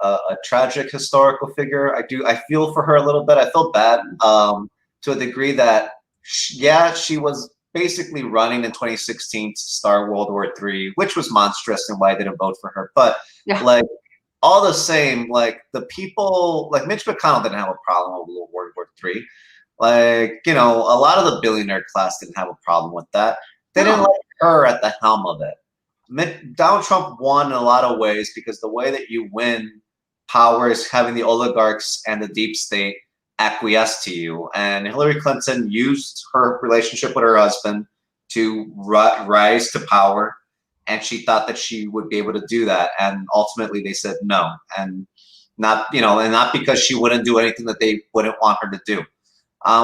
a tragic historical figure. I feel for her a little bit. I feel bad to a degree that, she was basically running in 2016 to start World War III, which was monstrous, and why I didn't vote for her. But like all the same, like the people, like Mitch McConnell didn't have a problem with World War III. Like a lot of the billionaire class didn't have a problem with that. They didn't like her at the helm of it. Donald Trump won in a lot of ways because the way that you win power is having the oligarchs and the deep state acquiesce to you. And Hillary Clinton used her relationship with her husband to rise to power, and she thought that she would be able to do that. And ultimately, they said no, and not because she wouldn't do anything that they wouldn't want her to do,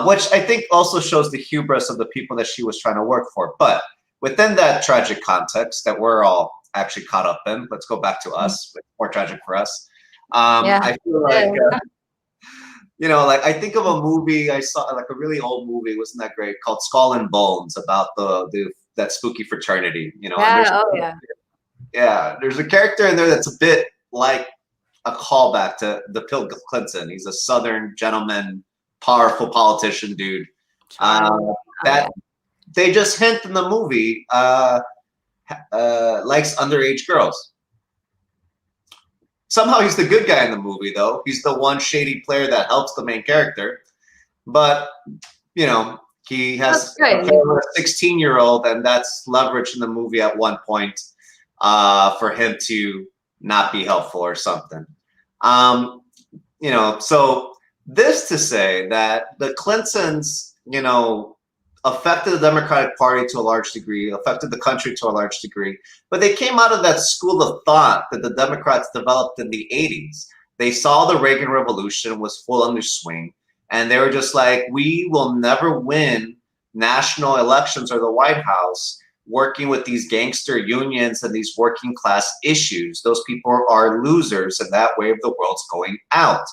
which I think also shows the hubris of the people that she was trying to work for. But within that tragic context that we're all actually caught up in, let's go back to us. It's more tragic for us. I feel like, like I think of a movie I saw, like a really old movie, wasn't that great, called Skull and Bones, about that spooky fraternity. There's a character in there that's a bit like a callback to Bill Clinton. He's a Southern gentleman, powerful politician dude. That they just hint in the movie likes underage girls. Somehow he's the good guy in the movie, though. He's the one shady player that helps the main character. But, he has a 16-year-old, and that's leverage in the movie at one point for him to not be helpful or something. So this to say that the Clintons, affected the Democratic Party to a large degree, affected the country to a large degree, but they came out of that school of thought that the Democrats developed in the 80s. They saw the Reagan Revolution was full under swing, and they were just like, we will never win national elections or the White House working with these gangster unions and these working class issues. Those people are losers, and that way of the world's going out.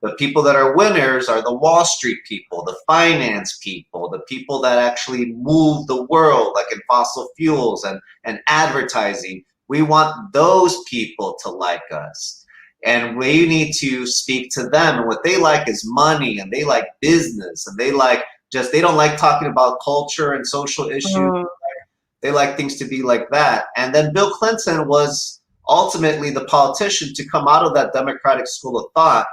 The people that are winners are the Wall Street people, the finance people, the people that actually move the world, like in fossil fuels and advertising. We want those people to like us. And we need to speak to them. And what they like is money, and they like business, and they don't like talking about culture and social issues. They like things to be like that. And then Bill Clinton was ultimately the politician to come out of that Democratic school of thought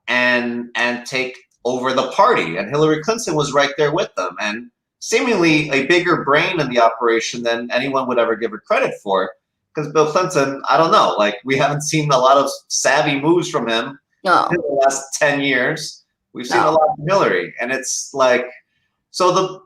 and take over the party. And Hillary Clinton was right there with them, and seemingly a bigger brain in the operation than anyone would ever give her credit for. because Bill Clinton, I don't know, like we haven't seen a lot of savvy moves from him No, in the last 10 years. We've seen a no. lot from Hillary, and it's like, so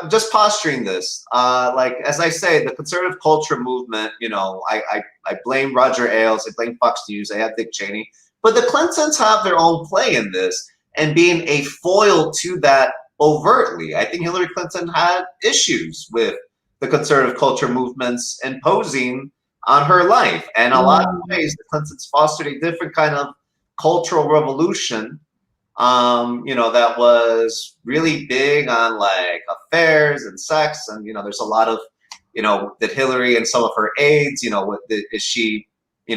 just posturing this, like as I say, the conservative culture movement, I blame Roger Ailes, I blame Fox News, I have Dick Cheney, but the Clintons have their own play in this and being a foil to that overtly. I think Hillary Clinton had issues with the conservative culture movements imposing on her life. And a lot of ways, the Clintons fostered a different kind of cultural revolution, that was really big on like affairs and sex. And, there's a lot of, that Hillary and some of her aides, is she,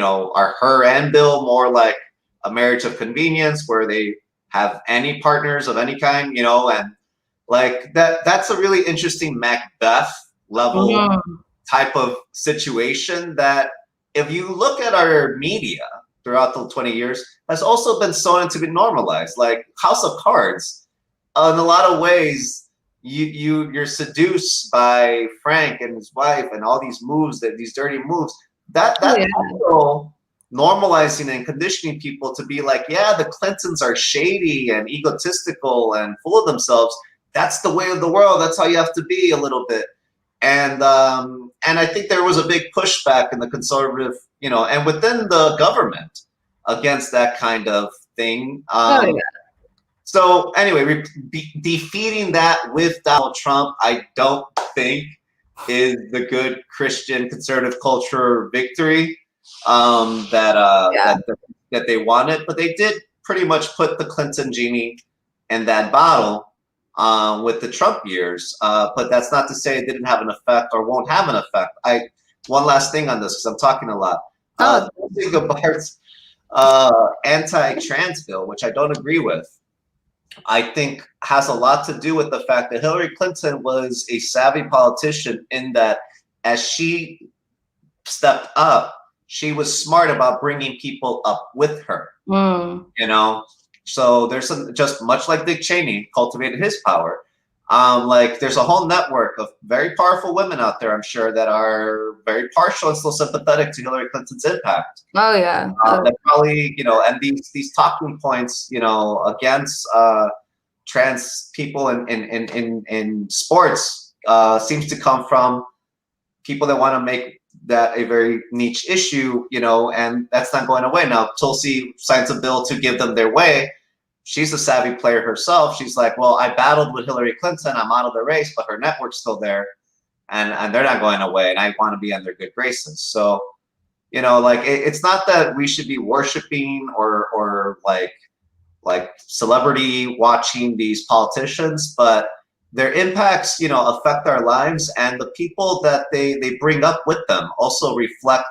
are her and Bill more like a marriage of convenience where they have any partners of any kind, and like that's a really interesting Macbeth level type of situation that if you look at our media throughout the 20 years has also been starting to be normalized. Like House of Cards, in a lot of ways, you're seduced by Frank and his wife and all these moves, these dirty moves. That's also normalizing and conditioning people to be like, yeah, the Clintons are shady and egotistical and full of themselves. That's the way of the world. That's how you have to be a little bit. And I think there was a big pushback in the conservative, and within the government against that kind of thing. So anyway, defeating that with Donald Trump, I don't think is the good Christian conservative culture victory that they wanted. But they did pretty much put the Clinton genie in that bottle with the Trump years. But that's not to say it didn't have an effect or won't have an effect. One last thing on this, because I'm talking a lot. Think about anti-trans bill, which I don't agree with, I think has a lot to do with the fact that Hillary Clinton was a savvy politician in that as she stepped up, she was smart about bringing people up with her, So there's just much like Dick Cheney cultivated his power. Like there's a whole network of very powerful women out there, I'm sure, that are very partial and still sympathetic to Hillary Clinton's impact. That probably, and these talking points, against trans people in sports seems to come from people that want to make that a very niche issue, and that's not going away. Now, Tulsi signs a bill to give them their way. She's a savvy player herself. She's like, well, I battled with Hillary Clinton. I'm out of the race, but her network's still there, and they're not going away, and I want to be in their good graces. So, like it's not that we should be worshiping or like celebrity watching these politicians, but their impacts, affect our lives, and the people that they bring up with them also reflect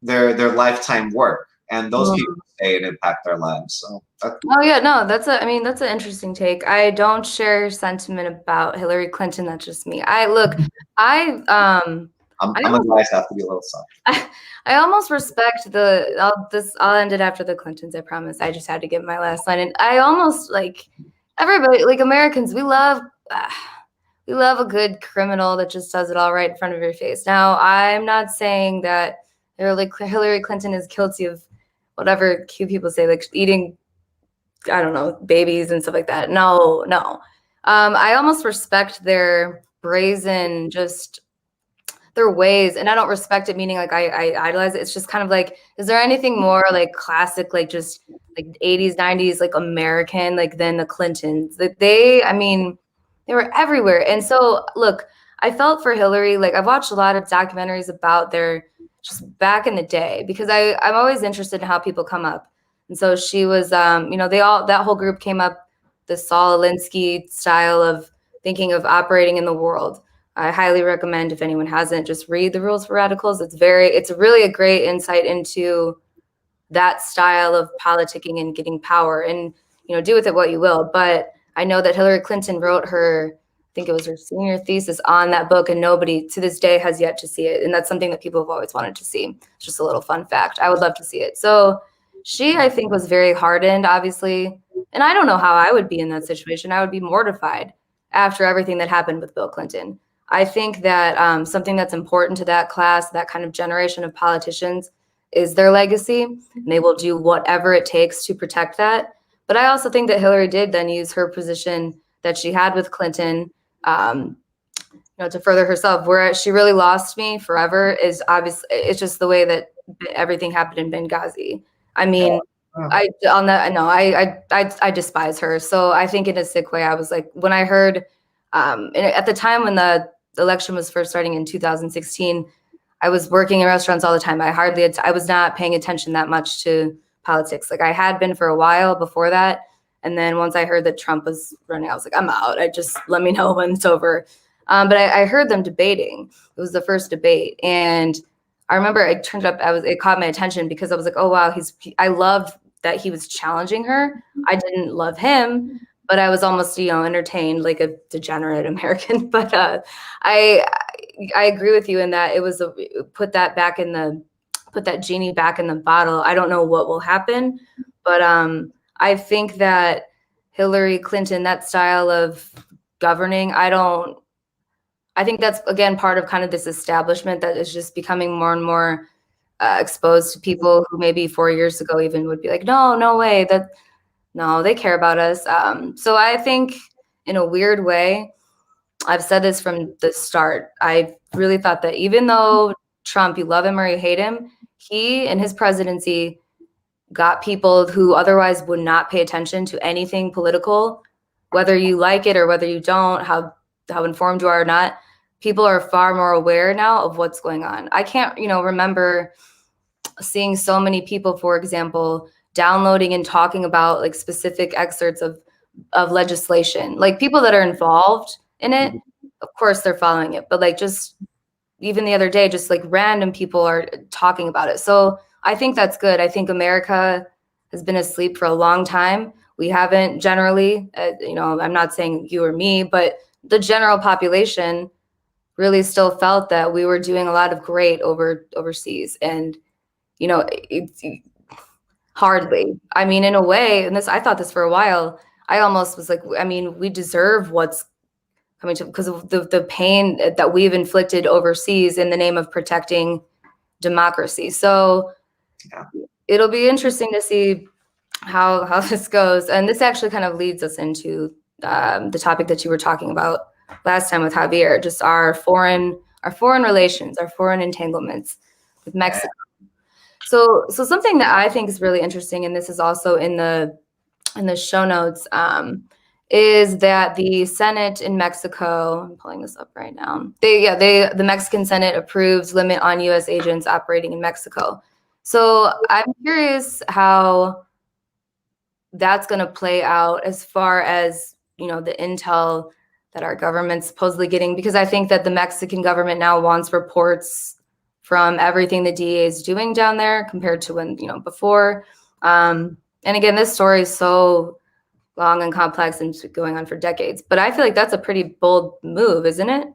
their lifetime work, and those people stay and impact our lives. So. That's an interesting take. I don't share your sentiment about Hillary Clinton. That's just me. I'm advised to have to be a little soft. I almost respect I'll end it after the Clintons, I promise. I just had to give my last line. And I almost like everybody, like Americans, we love a good criminal that just does it all right in front of your face. Now, I'm not saying that Hillary Clinton is guilty of whatever cute people say, like eating, I don't know, babies and stuff like that. No. I almost respect their brazen, just their ways. And I don't respect it, meaning like I idolize it. It's just kind of like, is there anything more like classic, like just like 80s, 90s, like American, like than the Clintons? They were everywhere. And so, look, I felt for Hillary, like I've watched a lot of documentaries about their just back in the day, because I'm always interested in how people come up. And so she was, that whole group came up, the Saul Alinsky style of thinking of operating in the world. I highly recommend, if anyone hasn't, just read The Rules for Radicals. It's really a great insight into that style of politicking and getting power, and, do with it what you will. But I know that Hillary Clinton wrote I think it was her senior thesis on that book, and nobody to this day has yet to see it. And that's something that people have always wanted to see. It's just a little fun fact. I would love to see it. So she, I think, was very hardened, obviously. And I don't know how I would be in that situation. I would be mortified after everything that happened with Bill Clinton. I think that something that's important to that class, that kind of generation of politicians, is their legacy. And they will do whatever it takes to protect that. But I also think that Hillary did then use her position that she had with Clinton, to further herself. Where she really lost me forever is obviously it's just the way that everything happened in Benghazi. I mean, I despise her. So I think in a sick way, I was like, when I heard, and at the time when the election was first starting in 2016, I was working in restaurants all the time. I was not paying attention that much to politics. Like I had been for a while before that. And then once I heard that Trump was running, I was like, I'm out. I just let me know when it's over. But I heard them debating. It was the first debate. And I remember it turned up, it caught my attention because I was like, oh, wow, I loved that he was challenging her. I didn't love him, but I was almost, entertained like a degenerate American. But I agree with you in that it was put that genie back in the bottle. I don't know what will happen, but I think that Hillary Clinton, that style of governing, I think that's, again, part of kind of this establishment that is just becoming more and more exposed to people who maybe 4 years ago even would be like, no way, no, they care about us. So I think in a weird way, I've said this from the start, I really thought that even though Trump, you love him or you hate him, he and his presidency got people who otherwise would not pay attention to anything political, whether you like it or whether you don't, how informed you are or not. People are far more aware now of what's going on. I can't, remember seeing so many people, for example, downloading and talking about like specific excerpts of legislation, like people that are involved in it. Of course they're following it, but like just even the other day, just like random people are talking about it. So I think that's good. I think America has been asleep for a long time. We haven't generally, I'm not saying you or me, but the general population really still felt that we were doing a lot of great overseas. And, it's hardly, I mean, in a way, and I thought this for a while, I almost was like, I mean, we deserve what's coming to, because of the pain that we've inflicted overseas in the name of protecting democracy. So it'll be interesting to see how this goes. And this actually kind of leads us into the topic that you were talking about last time with Javier, just our foreign relations, our foreign entanglements with Mexico. So something that I think is really interesting, and this is also in the show notes, is that the Senate in Mexico, I'm pulling this up right now. The Mexican Senate approves limit on U.S. agents operating in Mexico. So I'm curious how that's going to play out as far as, the intel that our government's supposedly getting, because I think that the Mexican government now wants reports from everything the DEA is doing down there compared to when, before. And again, this story is so long and complex and going on for decades, but I feel like that's a pretty bold move, isn't it?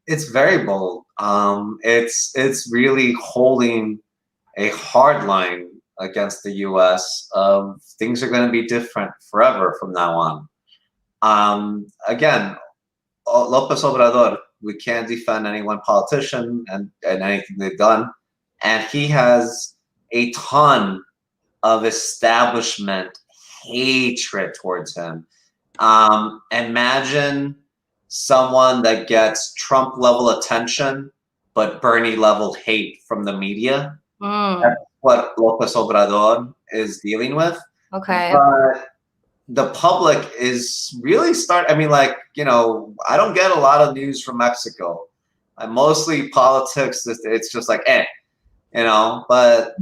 It's very bold. It's really holding a hard line against the U.S. Things are going to be different forever from now on. Again, Lopez Obrador, we can't defend any one politician and anything they've done. And he has a ton of establishment hatred towards him. Imagine someone that gets Trump level attention, but Bernie level hate from the media. That's what Lopez Obrador is dealing with. Okay. But the public is really I don't get a lot of news from Mexico. Mostly politics. It's just like, but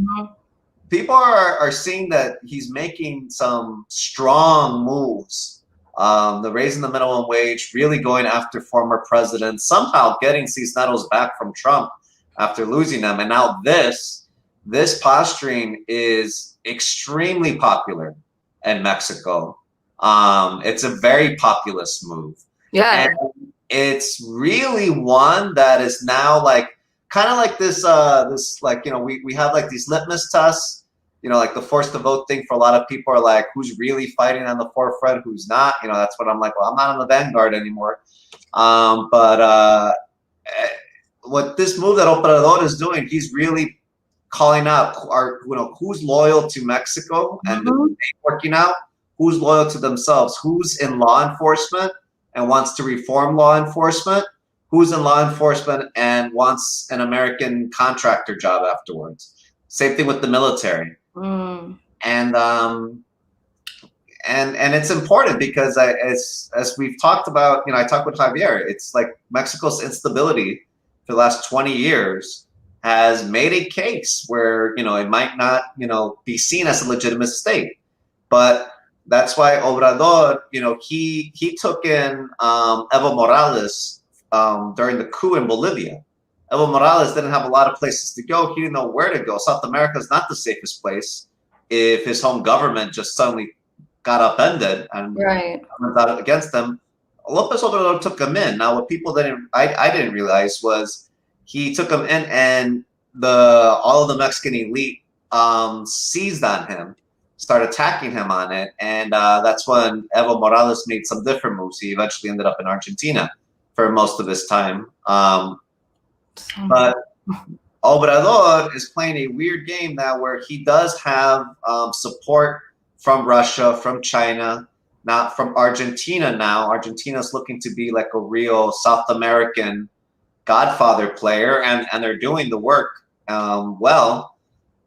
people are seeing that he's making some strong moves. The raising the minimum wage, really going after former presidents, somehow getting Cisneros back from Trump after losing them. And now this posturing is extremely popular in Mexico. It's a very populist move. Yeah. And it's really one that is now kind of like this we have like these litmus tests, like the forced to vote thing for a lot of people are like, who's really fighting on the forefront, who's not, that's what I'm like, well, I'm not on the vanguard anymore. But what this move that Obrador is doing, he's really calling out who's loyal to Mexico and working out who's loyal to themselves, who's in law enforcement and wants to reform law enforcement, who's in law enforcement and wants an American contractor job afterwards. Same thing with the military. And it's important because as we've talked about, I talked with Javier, it's like Mexico's instability for the last 20 years has made a case where, it might not, be seen as a legitimate state. But that's why Obrador, he took in Evo Morales during the coup in Bolivia. Evo Morales didn't have a lot of places to go. He didn't know where to go. South America is not the safest place if his home government just suddenly got upended and went out against them. Lopez Obrador took him in. Now, what people I didn't realize was he took him in, and all of the Mexican elite seized on him, started attacking him on it, and that's when Evo Morales made some different moves. He eventually ended up in Argentina for most of his time. But Obrador is playing a weird game now where he does have support from Russia, from China, not from Argentina now. Argentina's looking to be like a real South American Godfather player, and they're doing the work well.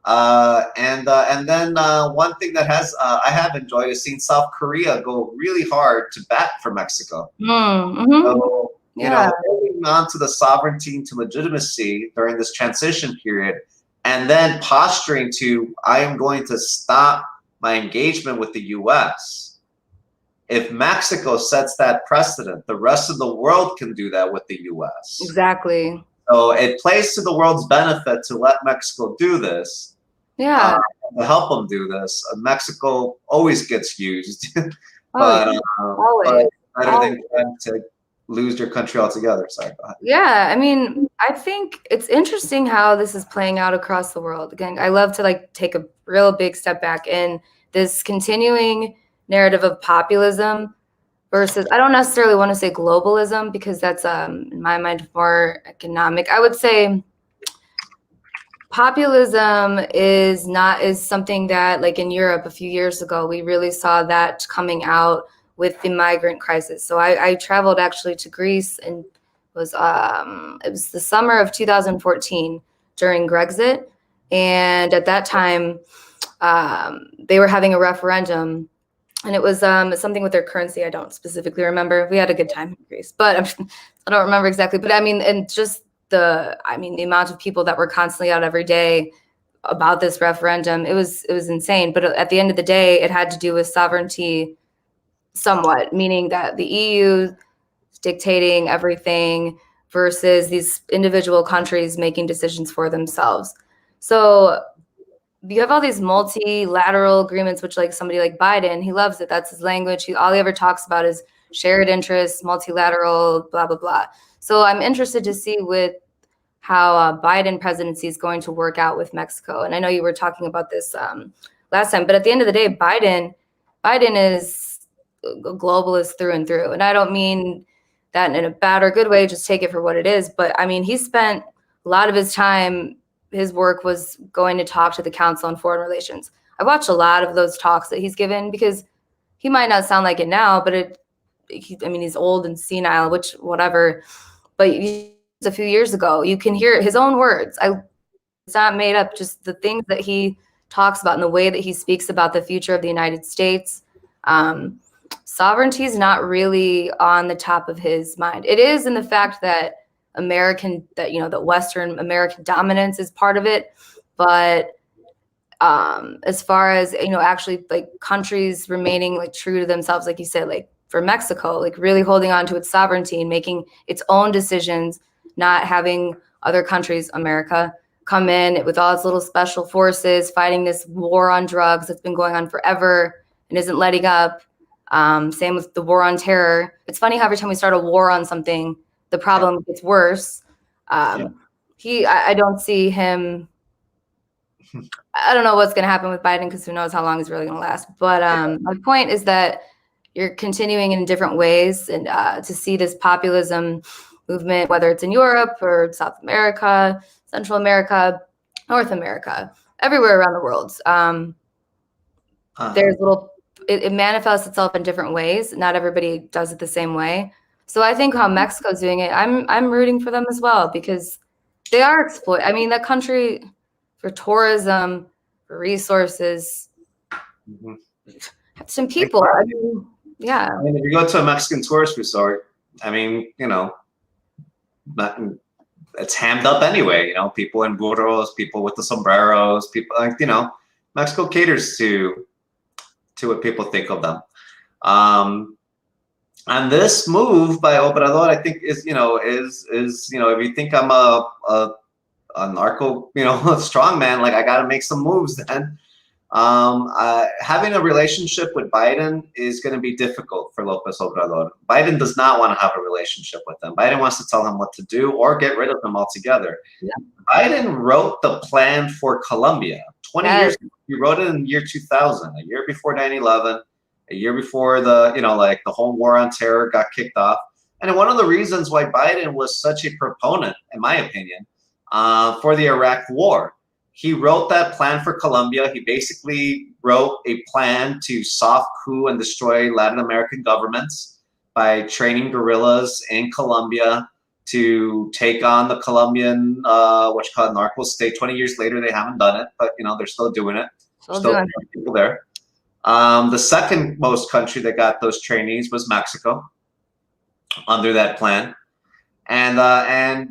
And then one thing that I have enjoyed is seeing South Korea go really hard to bat for Mexico. So, holding on to the sovereignty and to legitimacy during this transition period, and then posturing to, I am going to stop my engagement with the U.S. If Mexico sets that precedent, the rest of the world can do that with the U.S. Exactly. So it plays to the world's benefit to let Mexico do this. Yeah. To help them do this. Mexico always gets used. Always. But better than trying to lose your country altogether. Sorry. Go ahead. Yeah, I mean, I think it's interesting how this is playing out across the world. Again, I love to take a real big step back in this continuing narrative of populism versus, I don't necessarily want to say globalism because that's in my mind more economic. I would say populism is something that, like in Europe a few years ago, we really saw that coming out with the migrant crisis. So I traveled actually to Greece, and it was the summer of 2014 during Brexit. And at that time, they were having a referendum, and it was something with their currency. I don't specifically remember. We had a good time in Greece, but I don't remember exactly. But I mean, and just the amount of people that were constantly out every day about this referendum, it was insane. But at the end of the day, it had to do with sovereignty somewhat, meaning that the EU is dictating everything versus these individual countries making decisions for themselves. So you have all these multilateral agreements, which like somebody like Biden, he loves it. That's his language. All he ever talks about is shared interests, multilateral, blah, blah, blah. So I'm interested to see with how Biden presidency is going to work out with Mexico. And I know you were talking about this last time, but at the end of the day, Biden is a globalist through and through. And I don't mean that in a bad or good way, just take it for what it is. But I mean, he spent a lot of his time, his work was going to talk to the Council on Foreign Relations. I watched a lot of those talks that he's given because he might not sound like it now, but he's old and senile, which whatever. But a few years ago, you can hear his own words. It's not made up, just the things that he talks about and the way that he speaks about the future of the United States. Sovereignty is not really on the top of his mind. It is in the fact that that Western American dominance is part of it. But as far as, actually like countries remaining like true to themselves, like you said, like for Mexico, like really holding on to its sovereignty and making its own decisions, not having other countries, America, come in with all its little special forces, fighting this war on drugs that's been going on forever and isn't letting up. Same with the war on terror. It's funny how every time we start a war on something, the problem gets worse. I don't see him. I don't know what's going to happen with Biden because who knows how long he's really going to last. But my point is that you're continuing in different ways, and to see this populism movement, whether it's in Europe or South America, Central America, North America, everywhere around the world. There's it manifests itself in different ways. Not everybody does it the same way. So I think how Mexico's doing it, I'm rooting for them as well, because they are I mean, that country, for tourism, for resources, some people. I mean, yeah. I mean, if you go to a Mexican tourist resort, I mean, you know, it's hammed up anyway. You know, people in burros, people with the sombreros, people like, you know, Mexico caters to what people think of them. And this move by Obrador, I think, is you know, if you think I'm a narco, you know, strongman, like I got to make some moves then. Having a relationship with Biden is going to be difficult for Lopez Obrador. Biden does not want to have a relationship with him. Biden wants to tell him what to do or get rid of him altogether. Yeah. Biden wrote the plan for Colombia 20 years ago. He wrote it in the year 2000, a year before 9/11, a year before the, you know, like the whole war on terror got kicked off. And one of the reasons why Biden was such a proponent, in my opinion, for the Iraq war, he wrote that plan for Colombia. He basically wrote a plan to soft coup and destroy Latin American governments by training guerrillas in Colombia to take on the Colombian, what you call narco state. 20 years later, they haven't done it, but you know they're still doing it. Still doing people there. The second most country that got those trainees was Mexico under that plan. And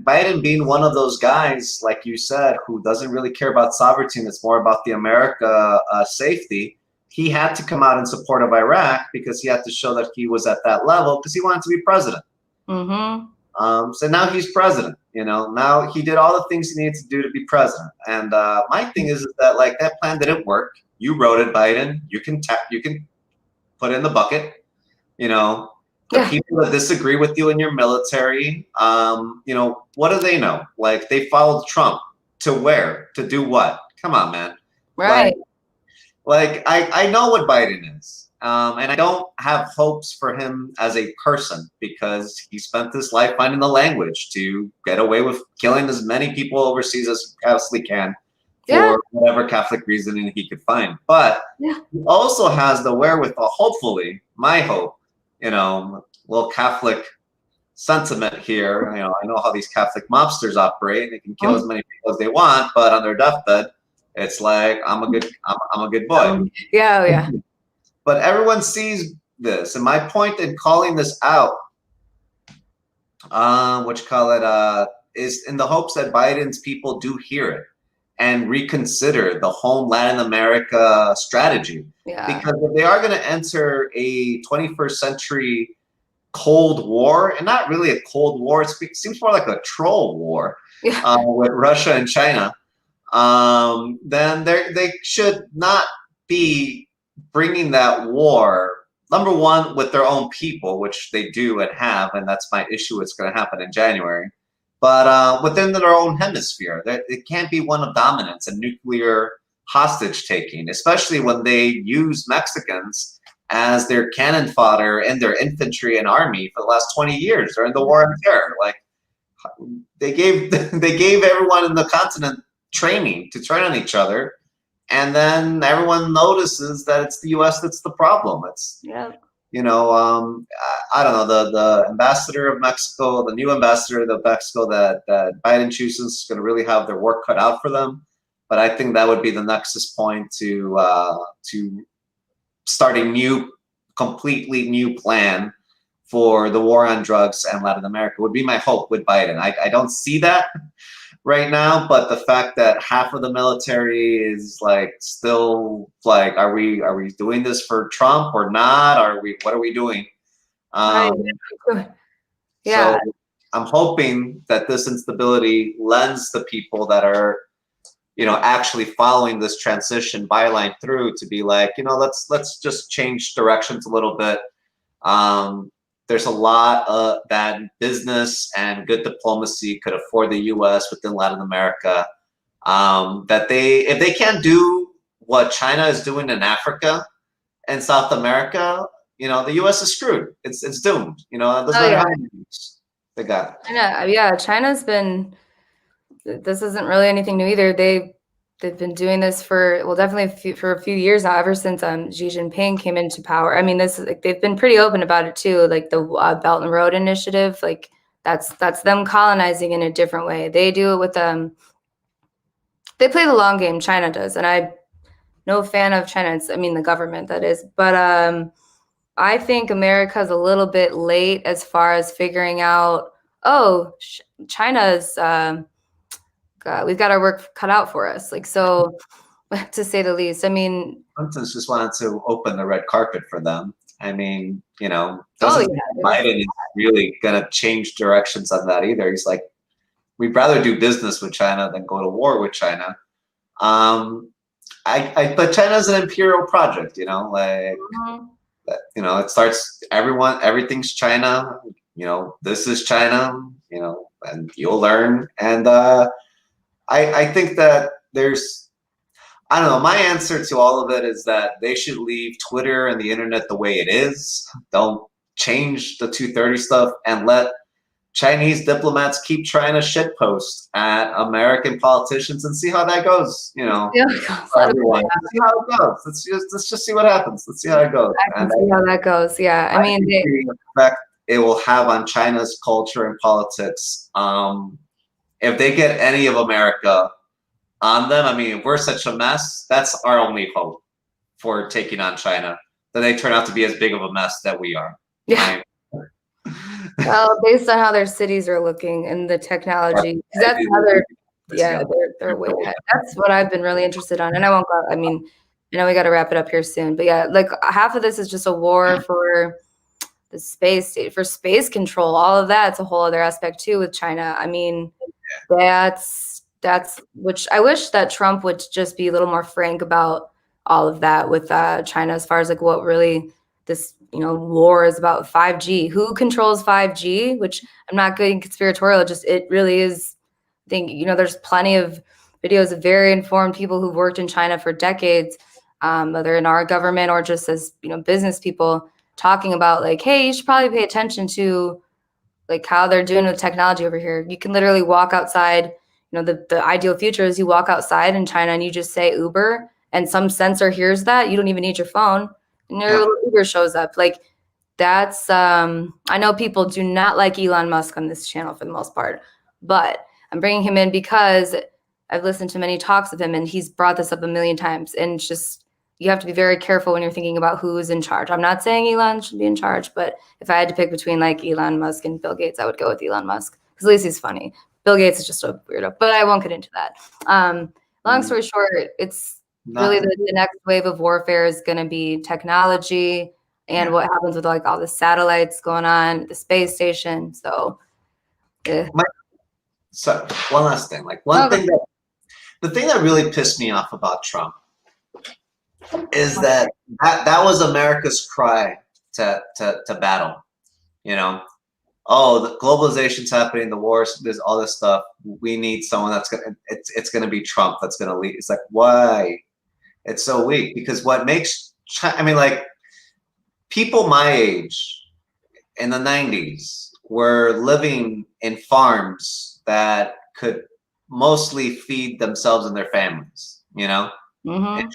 Biden being one of those guys, like you said, who doesn't really care about sovereignty and it's more about the America safety, he had to come out in support of Iraq because he had to show that he was at that level because he wanted to be president. So now he's president. You know, now he did all the things he needed to do to be president. And my thing is that like that plan didn't work. You wrote it, Biden. You can put it in the bucket. You know. The people that disagree with you in your military, you know, what do they know? Like they followed Trump to where? To do what? Come on, man. Right. Like I know what Biden is. And I don't have hopes for him as a person because he spent his life finding the language to get away with killing as many people overseas as he possibly can for whatever Catholic reasoning he could find. But he also has the wherewithal, hopefully, my hope, you know, little Catholic sentiment here. You know, I know how these Catholic mobsters operate. They can kill as many people as they want, but on their deathbed, it's like I'm a good boy. Yeah. But everyone sees this, and my point in calling this out, is in the hopes that Biden's people do hear it and reconsider the home Latin America strategy. Yeah. Because if they are going to enter a 21st century Cold War, and not really a Cold War, it seems more like a troll war with Russia and China, then they should not be bringing that war, number one, with their own people, which they do and have, and that's my issue. It's going to happen in January. But within their own hemisphere, it can't be one of dominance and nuclear hostage taking, especially when they use Mexicans as their cannon fodder and their infantry and army for the last 20 years during the war on terror. Like they gave everyone in the continent training to train on each other, and then everyone notices that it's the U.S. that's the problem. It's you know, I don't know, the ambassador of Mexico, the new ambassador of Mexico that Biden chooses is going to really have their work cut out for them. But I think that would be the nexus point to start a completely new plan for the war on drugs and Latin America would be my hope with Biden. I don't see that right now, but the fact that half of the military is like still like, are we doing this for Trump or not? What are we doing? So I'm hoping that this instability lends the people that are, you know, actually following this transition byline through to be like, you know, let's just change directions a little bit. There's a lot that business and good diplomacy could afford the U.S. within Latin America. That if they can't do what China is doing in Africa and South America, the U.S. is screwed. It's doomed. It doesn't Oh matter yeah, how many years they got. I know. Yeah, China's been. This isn't really anything new either. They've been doing this for, well, definitely for a few years now, ever since Xi Jinping came into power. I mean, this like they've been pretty open about it too, like the Belt and Road Initiative. Like that's them colonizing in a different way. They do it with they play the long game. China does, and I'm no fan of China. I mean, the government that is, but I think America's a little bit late as far as figuring out. Oh, China's. We've got our work cut out for us. Like, so to say the least. I mean, Clinton's just wanted to open the red carpet for them. I mean, oh doesn't yeah, Biden is really going to change directions on that either. He's like, we'd rather do business with China than go to war with China. But China's an imperial project, like, it starts, everything's China, this is China, and you'll learn. And I think that I don't know, my answer to all of it is that they should leave Twitter and the internet the way it is. Don't change the 230 stuff and let Chinese diplomats keep trying to shitpost at American politicians and see how that goes. yeah, For everyone. Let's see how it goes. Let's just see what happens. Let's see how it goes. I can see how that goes. Yeah, I mean, the effect it will have on China's culture and politics. If they get any of America on them, I mean, if we're such a mess, that's our only hope for taking on China. That they turn out to be as big of a mess that we are. yeah. Well, based on how their cities are looking and the technology, 'cause that's another. Yeah, they're way ahead. That's what I've been really interested on, and I won't go. I mean, we got to wrap it up here soon, but yeah, like half of this is just a war for the space control. All of that's a whole other aspect too with China. I mean, that's which I wish that Trump would just be a little more frank about all of that with China as far as like what really this war is about. 5G, who controls 5G, which I'm not getting conspiratorial, just it really is. I think there's plenty of videos of very informed people who've worked in China for decades, whether in our government or just as business people, talking about like, hey, you should probably pay attention to like how they're doing with technology over here. You can literally walk outside. The ideal future is you walk outside in China and you just say Uber, and some sensor hears that. You don't even need your phone, and your little Uber shows up. Like that's I know people do not like Elon Musk on this channel for the most part, but I'm bringing him in because I've listened to many talks of him, and he's brought this up a million times. And it's just, you have to be very careful when you're thinking about who's in charge. I'm not saying Elon should be in charge, but if I had to pick between like Elon Musk and Bill Gates, I would go with Elon Musk because at least he's funny. Bill Gates is just a weirdo, but I won't get into that. Long story short, it's really the next wave of warfare is going to be technology and what happens with like all the satellites going on, the space station. So, So one last thing, like the thing that really pissed me off about Trump is that was America's cry to battle. Oh, the globalization's happening, the wars, there's all this stuff. We need someone that's it's gonna be Trump that's gonna lead. It's like, why? It's so weak because what makes like people my age in the 90s were living in farms that could mostly feed themselves and their families, in China.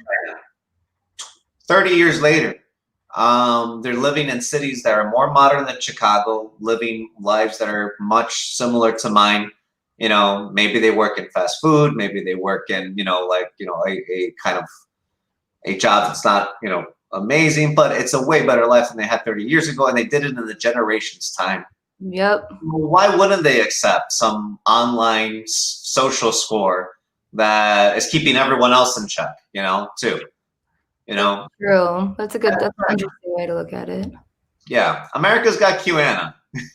30 years later, they're living in cities that are more modern than Chicago, living lives that are much similar to mine. Maybe they work in fast food, maybe they work in, a kind of a job that's not, amazing, but it's a way better life than they had 30 years ago, and they did it in the generation's time. Yep. Why wouldn't they accept some online social score that is keeping everyone else in check, too? True. That's an interesting way to look at it. Yeah, America's got QAnon.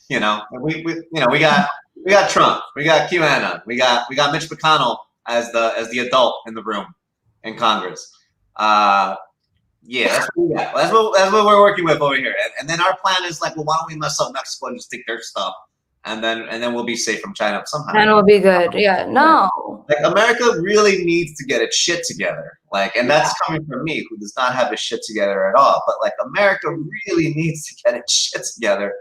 We got Trump, we got QAnon, we got Mitch McConnell as the adult in the room in Congress. Yeah, that's what we got. That's what we're working with over here. And then our plan is like, well, why don't we mess up Mexico and just take their stuff, and then we'll be safe from China somehow. And we'll be good. Yeah. No. Like America really needs to get its shit together. Like, and that's coming from me, who does not have his shit together at all. But like, America really needs to get its shit together.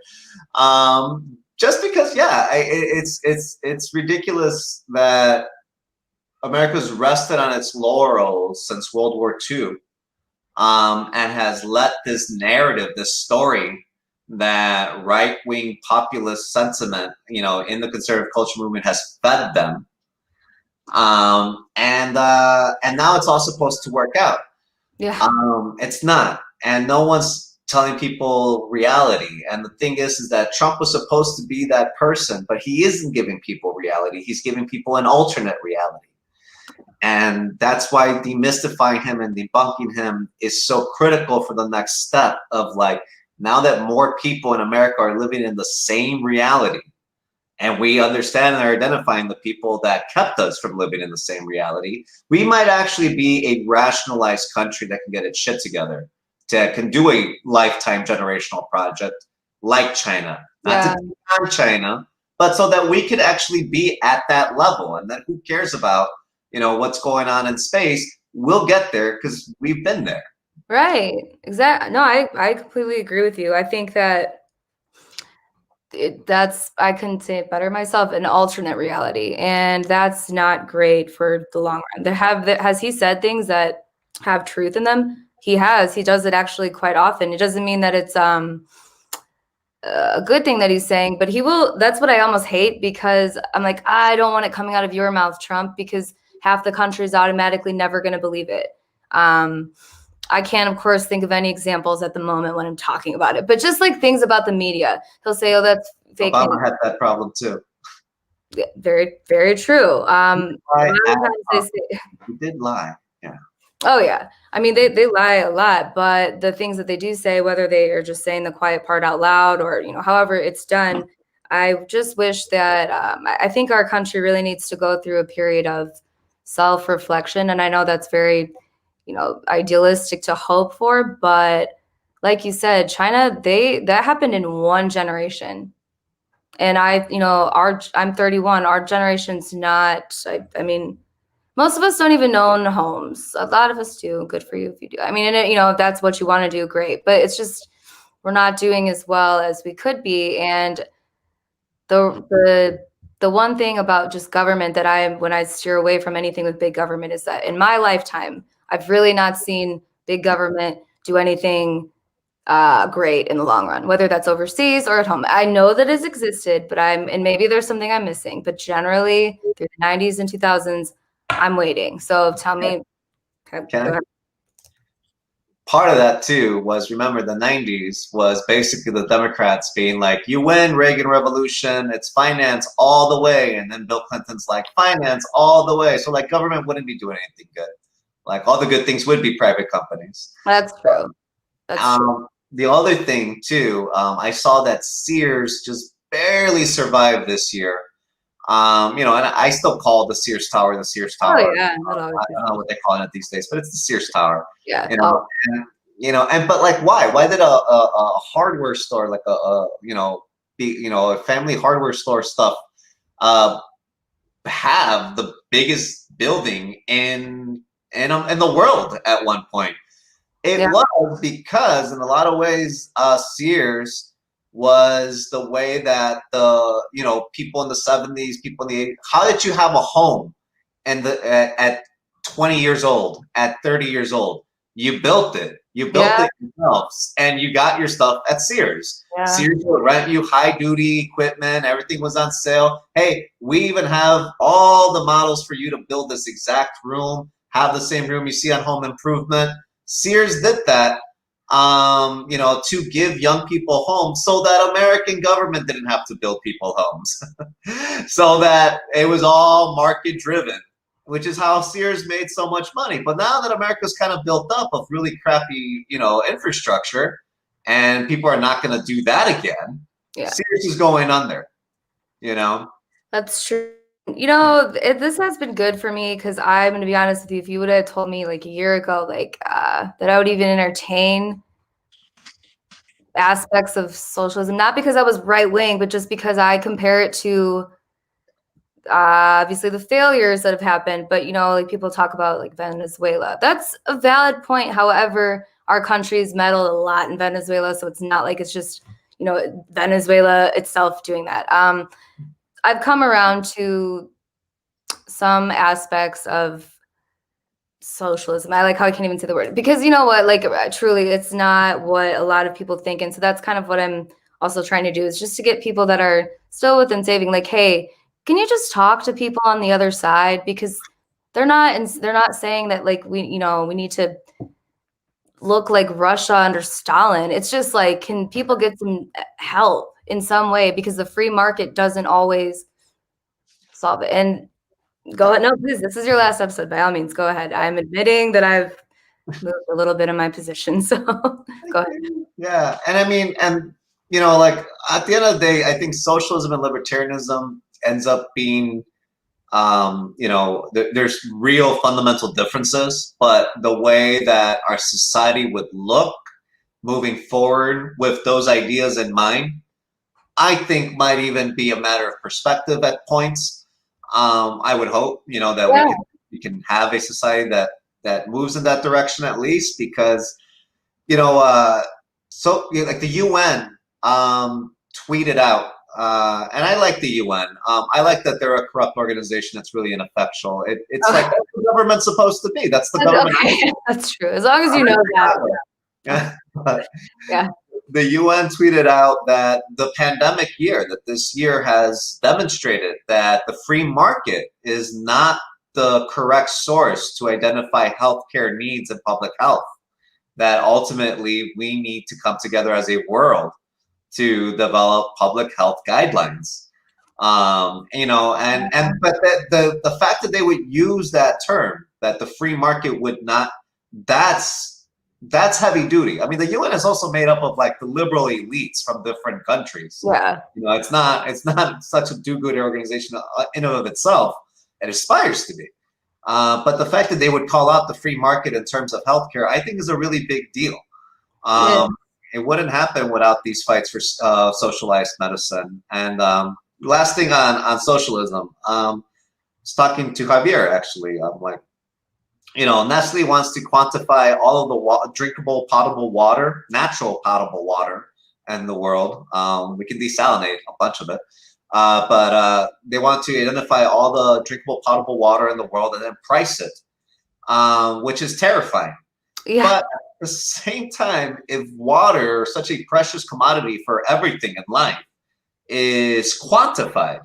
Just because, yeah, it's ridiculous that America's rested on its laurels since World War II, and has let this narrative, this story that right-wing populist sentiment, in the conservative culture movement has fed them. And now it's all supposed to work out. Yeah. It's not, and no one's telling people reality. And the thing is that Trump was supposed to be that person, but he isn't giving people reality. He's giving people an alternate reality. And that's why demystifying him and debunking him is so critical for the next step of like, now that more people in America are living in the same reality, and we understand and are identifying the people that kept us from living in the same reality, we might actually be a rationalized country that can get its shit together, that can do a lifetime generational project like China. Not to harm China, but so that we could actually be at that level. And then who cares about, what's going on in space? We'll get there because we've been there. Right. Exactly. No, I completely agree with you. I think that I couldn't say it better myself, an alternate reality, and that's not great for the long run. Has he said things that have truth in them? He does it actually quite often. It doesn't mean that it's a good thing that he's saying, but that's what I almost hate, because I'm like, I don't want it coming out of your mouth, Trump, because half the country is automatically never going to believe it. I can't, of course, think of any examples at the moment when I'm talking about it, but just like things about the media, he'll say, "Oh, that's fake news." Obama had that problem too. Yeah, very, very true. He did lie. Yeah. Oh yeah. I mean, they lie a lot, but the things that they do say, whether they are just saying the quiet part out loud or, however it's done, I just wish that I think our country really needs to go through a period of self-reflection. And I know that's very, idealistic to hope for, but like you said, China, that happened in one generation. And I'm 31, our generation's not, I mean, most of us don't even own homes. A lot of us do. Good for you if you do. I mean, if that's what you want to do, great. But it's just, we're not doing as well as we could be. And the one thing about just government that when I steer away from anything with big government is that in my lifetime, I've really not seen big government do anything great in the long run, whether that's overseas or at home. I know that it's existed, but and maybe there's something I'm missing, but generally through the 90s and 2000s, I'm waiting. So tell me. Okay, part of that too was, remember, the 90s was basically the Democrats being like, you win, Reagan Revolution, it's finance all the way. And then Bill Clinton's like, finance all the way. So like government wouldn't be doing anything good. Like all the good things would be private companies. That's true. That's true. The other thing too, I saw that Sears just barely survived this year. And I still call the Sears Tower the Sears Tower. Oh, yeah. I don't know what they call it these days, but it's the Sears Tower. Yeah. But like, why? Why did a hardware store, like a family hardware store stuff, have the biggest building in the world at one point? It was because, in a lot of ways, Sears was the way that the people in the 70s, people in the 80s, how did you have a home and at 20 years old, at 30 years old? You built it. You built it yourselves, and you got your stuff at Sears. Yeah. Sears would rent you high-duty equipment. Everything was on sale. Hey, we even have all the models for you to build this exact room, have the same room you see on Home Improvement. Sears did that, to give young people homes so that American government didn't have to build people homes. So that it was all market driven, which is how Sears made so much money. But now that America's kind of built up of really crappy, infrastructure, and people are not going to do that again, Sears is going under, That's true. This has been good for me, because I'm going to be honest with you. If you would have told me like a year ago, that I would even entertain aspects of socialism, not because I was right wing, but just because I compare it to obviously the failures that have happened, but like people talk about like Venezuela. That's a valid point. However, our country's meddled a lot in Venezuela, so it's not like it's just Venezuela itself doing that. I've come around to some aspects of socialism. I like how I can't even say the word, because you know what, like truly it's not what a lot of people think. And so that's kind of what I'm also trying to do, is just to get people that are still within saving, like, hey, can you just talk to people on the other side? Because they're not saying that like we need to look like Russia under Stalin. It's just like, can people get some help in some way? Because the free market doesn't always solve it. And go ahead. No, please. This is your last episode. By all means, go ahead. I'm admitting that I've moved a little bit in my position. So go ahead. Yeah. And I mean, and, like at the end of the day, I think socialism and libertarianism ends up being, there's real fundamental differences, but the way that our society would look moving forward with those ideas in mind, I think might even be a matter of perspective at points. I would hope, that we can have a society that moves in that direction at least, because, like the UN tweeted out, and I like the UN. I like that they're a corrupt organization that's really ineffectual. It's like that's the government's supposed to be. That's the government. Okay. That's true. As long as you know that. Yeah. Yeah. The UN tweeted out that the pandemic year, that this year has demonstrated that the free market is not the correct source to identify healthcare needs and public health. That ultimately we need to come together as a world to develop public health guidelines. But the fact that they would use that term, that the free market would not, that's heavy duty. I mean, the UN is also made up of like the liberal elites from different countries. Yeah. It's not such a do-good organization in and of itself. It aspires to be. But the fact that they would call out the free market in terms of healthcare, I think, is a really big deal. It wouldn't happen without these fights for socialized medicine. And last thing on socialism, I was talking to Javier, actually. I'm like, Nestle wants to quantify all of the drinkable potable water, natural potable water in the world. We can desalinate a bunch of it. But they want to identify all the drinkable potable water in the world and then price it, which is terrifying. Yeah. But at the same time, if water, such a precious commodity for everything in life, is quantified,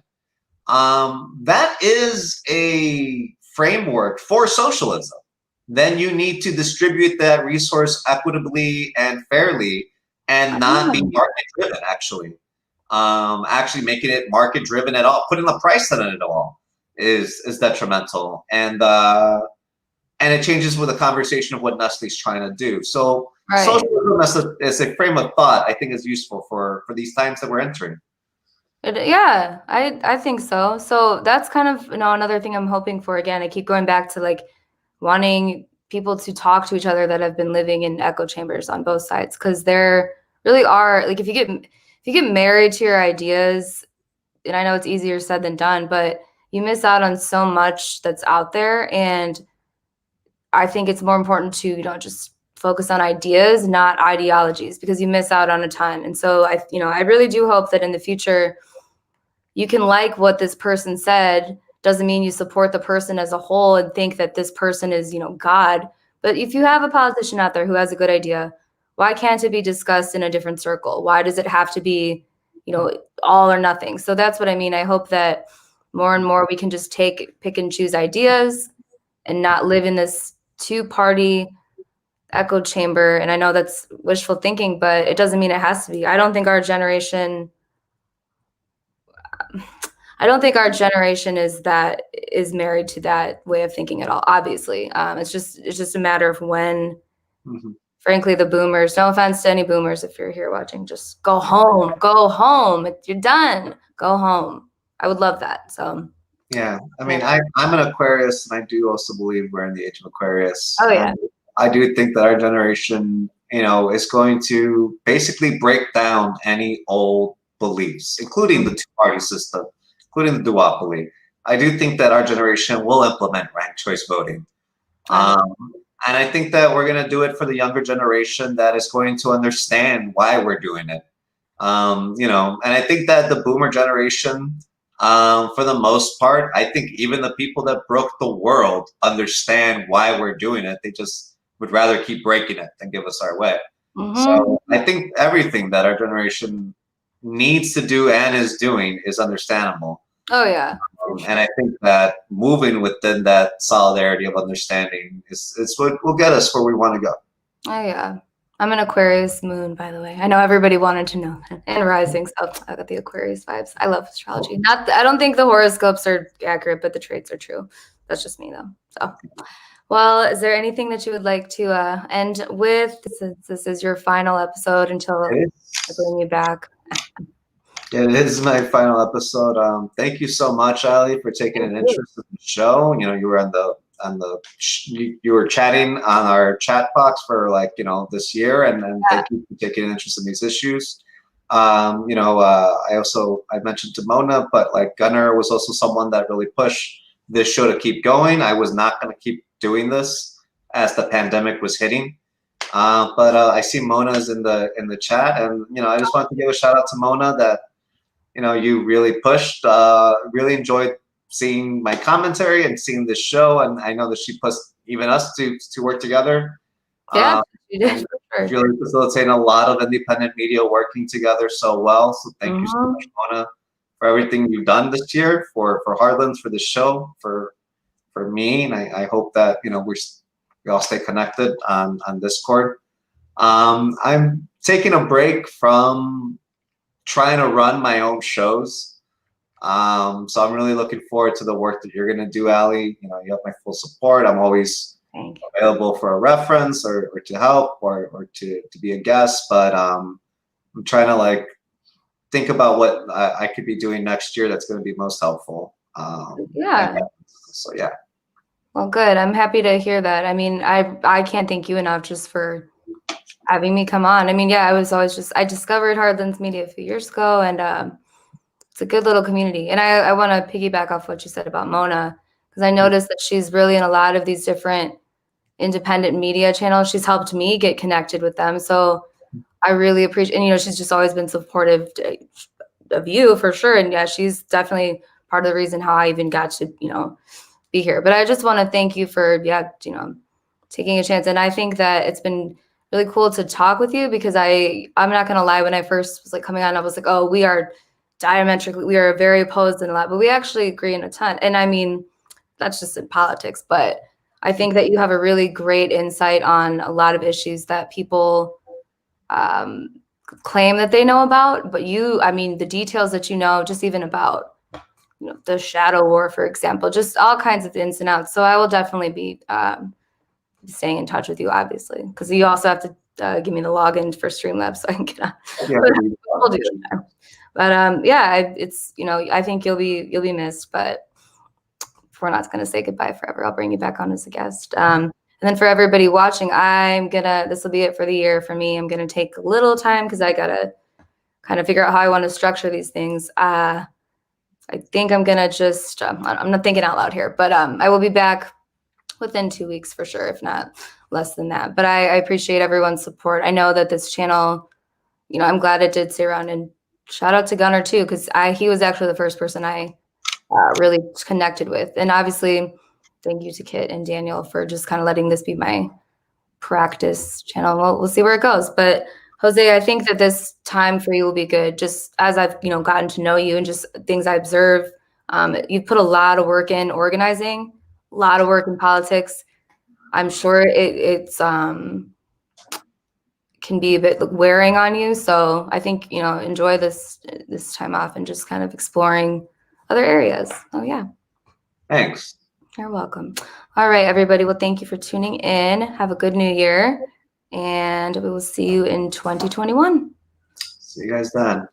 that is a framework for socialism. Then you need to distribute that resource equitably and fairly, and not be market driven. Actually making it market driven at all, putting a price on it at all is detrimental, and it changes with the conversation of what Nestle's trying to do. So socialism as a frame of thought, I think, is useful for these times that we're entering. Yeah, I think so. So that's kind of another thing I'm hoping for. Again, I keep going back to like wanting people to talk to each other that have been living in echo chambers on both sides, because there really are, like, if you get married to your ideas, and I know it's easier said than done, but you miss out on so much that's out there. And I think it's more important to just focus on ideas, not ideologies, because you miss out on a ton. And so I really do hope that in the future you can like what this person said. Doesn't mean you support the person as a whole and think that this person is, God. But if you have a politician out there who has a good idea, why can't it be discussed in a different circle? Why does it have to be, all or nothing? So that's what I mean. I hope that more and more we can just pick and choose ideas and not live in this two-party echo chamber. And I know that's wishful thinking, but it doesn't mean it has to be. I don't think our generation is married to that way of thinking at all. Obviously, it's just a matter of when. Mm-hmm. Frankly, the boomers. No offense to any boomers, if you're here watching, just go home. Go home. You're done. Go home. I would love that. So. Yeah, I mean, I'm an Aquarius, and I do also believe we're in the age of Aquarius. Oh yeah. I do think that our generation, is going to basically break down any old beliefs, including the two-party system, including the duopoly. I do think that our generation will implement ranked choice voting. And I think that we're going to do it for the younger generation that is going to understand why we're doing it. And I think that the boomer generation, for the most part, I think even the people that broke the world understand why we're doing it. They just would rather keep breaking it than give us our way. So I think everything that our generation needs to do and is doing is understandable. Oh yeah. And I think that moving within that solidarity of understanding is what will get us where we want to go. Oh yeah. I'm an Aquarius moon, by the way. I know everybody wanted to know that. And rising, so I got the Aquarius vibes. I love astrology. I don't think the horoscopes are accurate, but the traits are true. That's just me though. So, well, is there anything that you would like to end with? Since this is your final episode until I bring you back. It is my final episode. Thank you so much, Ali, for taking an interest in the show. You were you were chatting on our chat box for this year, and thank you for taking an interest in these issues. I mentioned to Mona, but Gunnar was also someone that really pushed this show to keep going. I was not going to keep doing this as the pandemic was hitting. But I see Mona's in the chat, and I just wanted to give a shout out to Mona that you really pushed. Really enjoyed seeing my commentary and seeing this show, and I know that she pushed even us to work together. Yeah, she did. For sure. Really facilitating a lot of independent media working together so well. So thank you so much, Mona, for everything you've done this year for Heartlands, for the show, for me, and I hope that we all stay connected on Discord. I'm taking a break from trying to run my own shows. So I'm really looking forward to the work that you're going to do, Ali. You have my full support. I'm always available for a reference or to help or to be a guest. But I'm trying to think about what I could be doing next year that's going to be most helpful. Yeah. So yeah. Well, good. I'm happy to hear that. I mean, I can't thank you enough just for having me come on. I mean, yeah, I discovered Heartlands Media a few years ago, and it's a good little community. And I want to piggyback off what you said about Mona, because I noticed that she's really in a lot of these different independent media channels. She's helped me get connected with them. So I really appreciate, and she's just always been supportive of you for sure. And yeah, she's definitely part of the reason how I even got to, be here. But I just want to thank you for, taking a chance. And I think that it's been really cool to talk with you, because I'm not going to lie, when I first was coming on, I was like, oh, we are very opposed in a lot, but we actually agree in a ton. And I mean, that's just in politics, but I think that you have a really great insight on a lot of issues that people claim that they know about, but the details that just even about the shadow war, for example, just all kinds of ins and outs. So I will definitely be staying in touch with you, obviously, because you also have to give me the login for Streamlabs so I can get on. Yeah, we'll do that. But yeah, it's I think you'll be missed, but we're not going to say goodbye forever. I'll bring you back on as a guest. And then for everybody watching, this will be it for the year for me. I'm going to take a little time because I got to kind of figure out how I want to structure these things. I think I'm going to just, I'm not thinking out loud here, but I will be back within 2 weeks for sure, if not less than that. But I appreciate everyone's support. I know that this channel, I'm glad it did stay around, and shout out to Gunnar too, because he was actually the first person I really connected with. And obviously, thank you to Kit and Daniel for just kind of letting this be my practice channel. We'll see where it goes. But Jose, I think that this time for you will be good. Just as I've gotten to know you and just things I observe, you've put a lot of work in organizing, a lot of work in politics. I'm sure it's can be a bit wearing on you. So I think enjoy this time off and just kind of exploring other areas. Oh yeah. Thanks. You're welcome. All right, everybody. Well, thank you for tuning in. Have a good new year, and we will see you in 2021. See you guys then.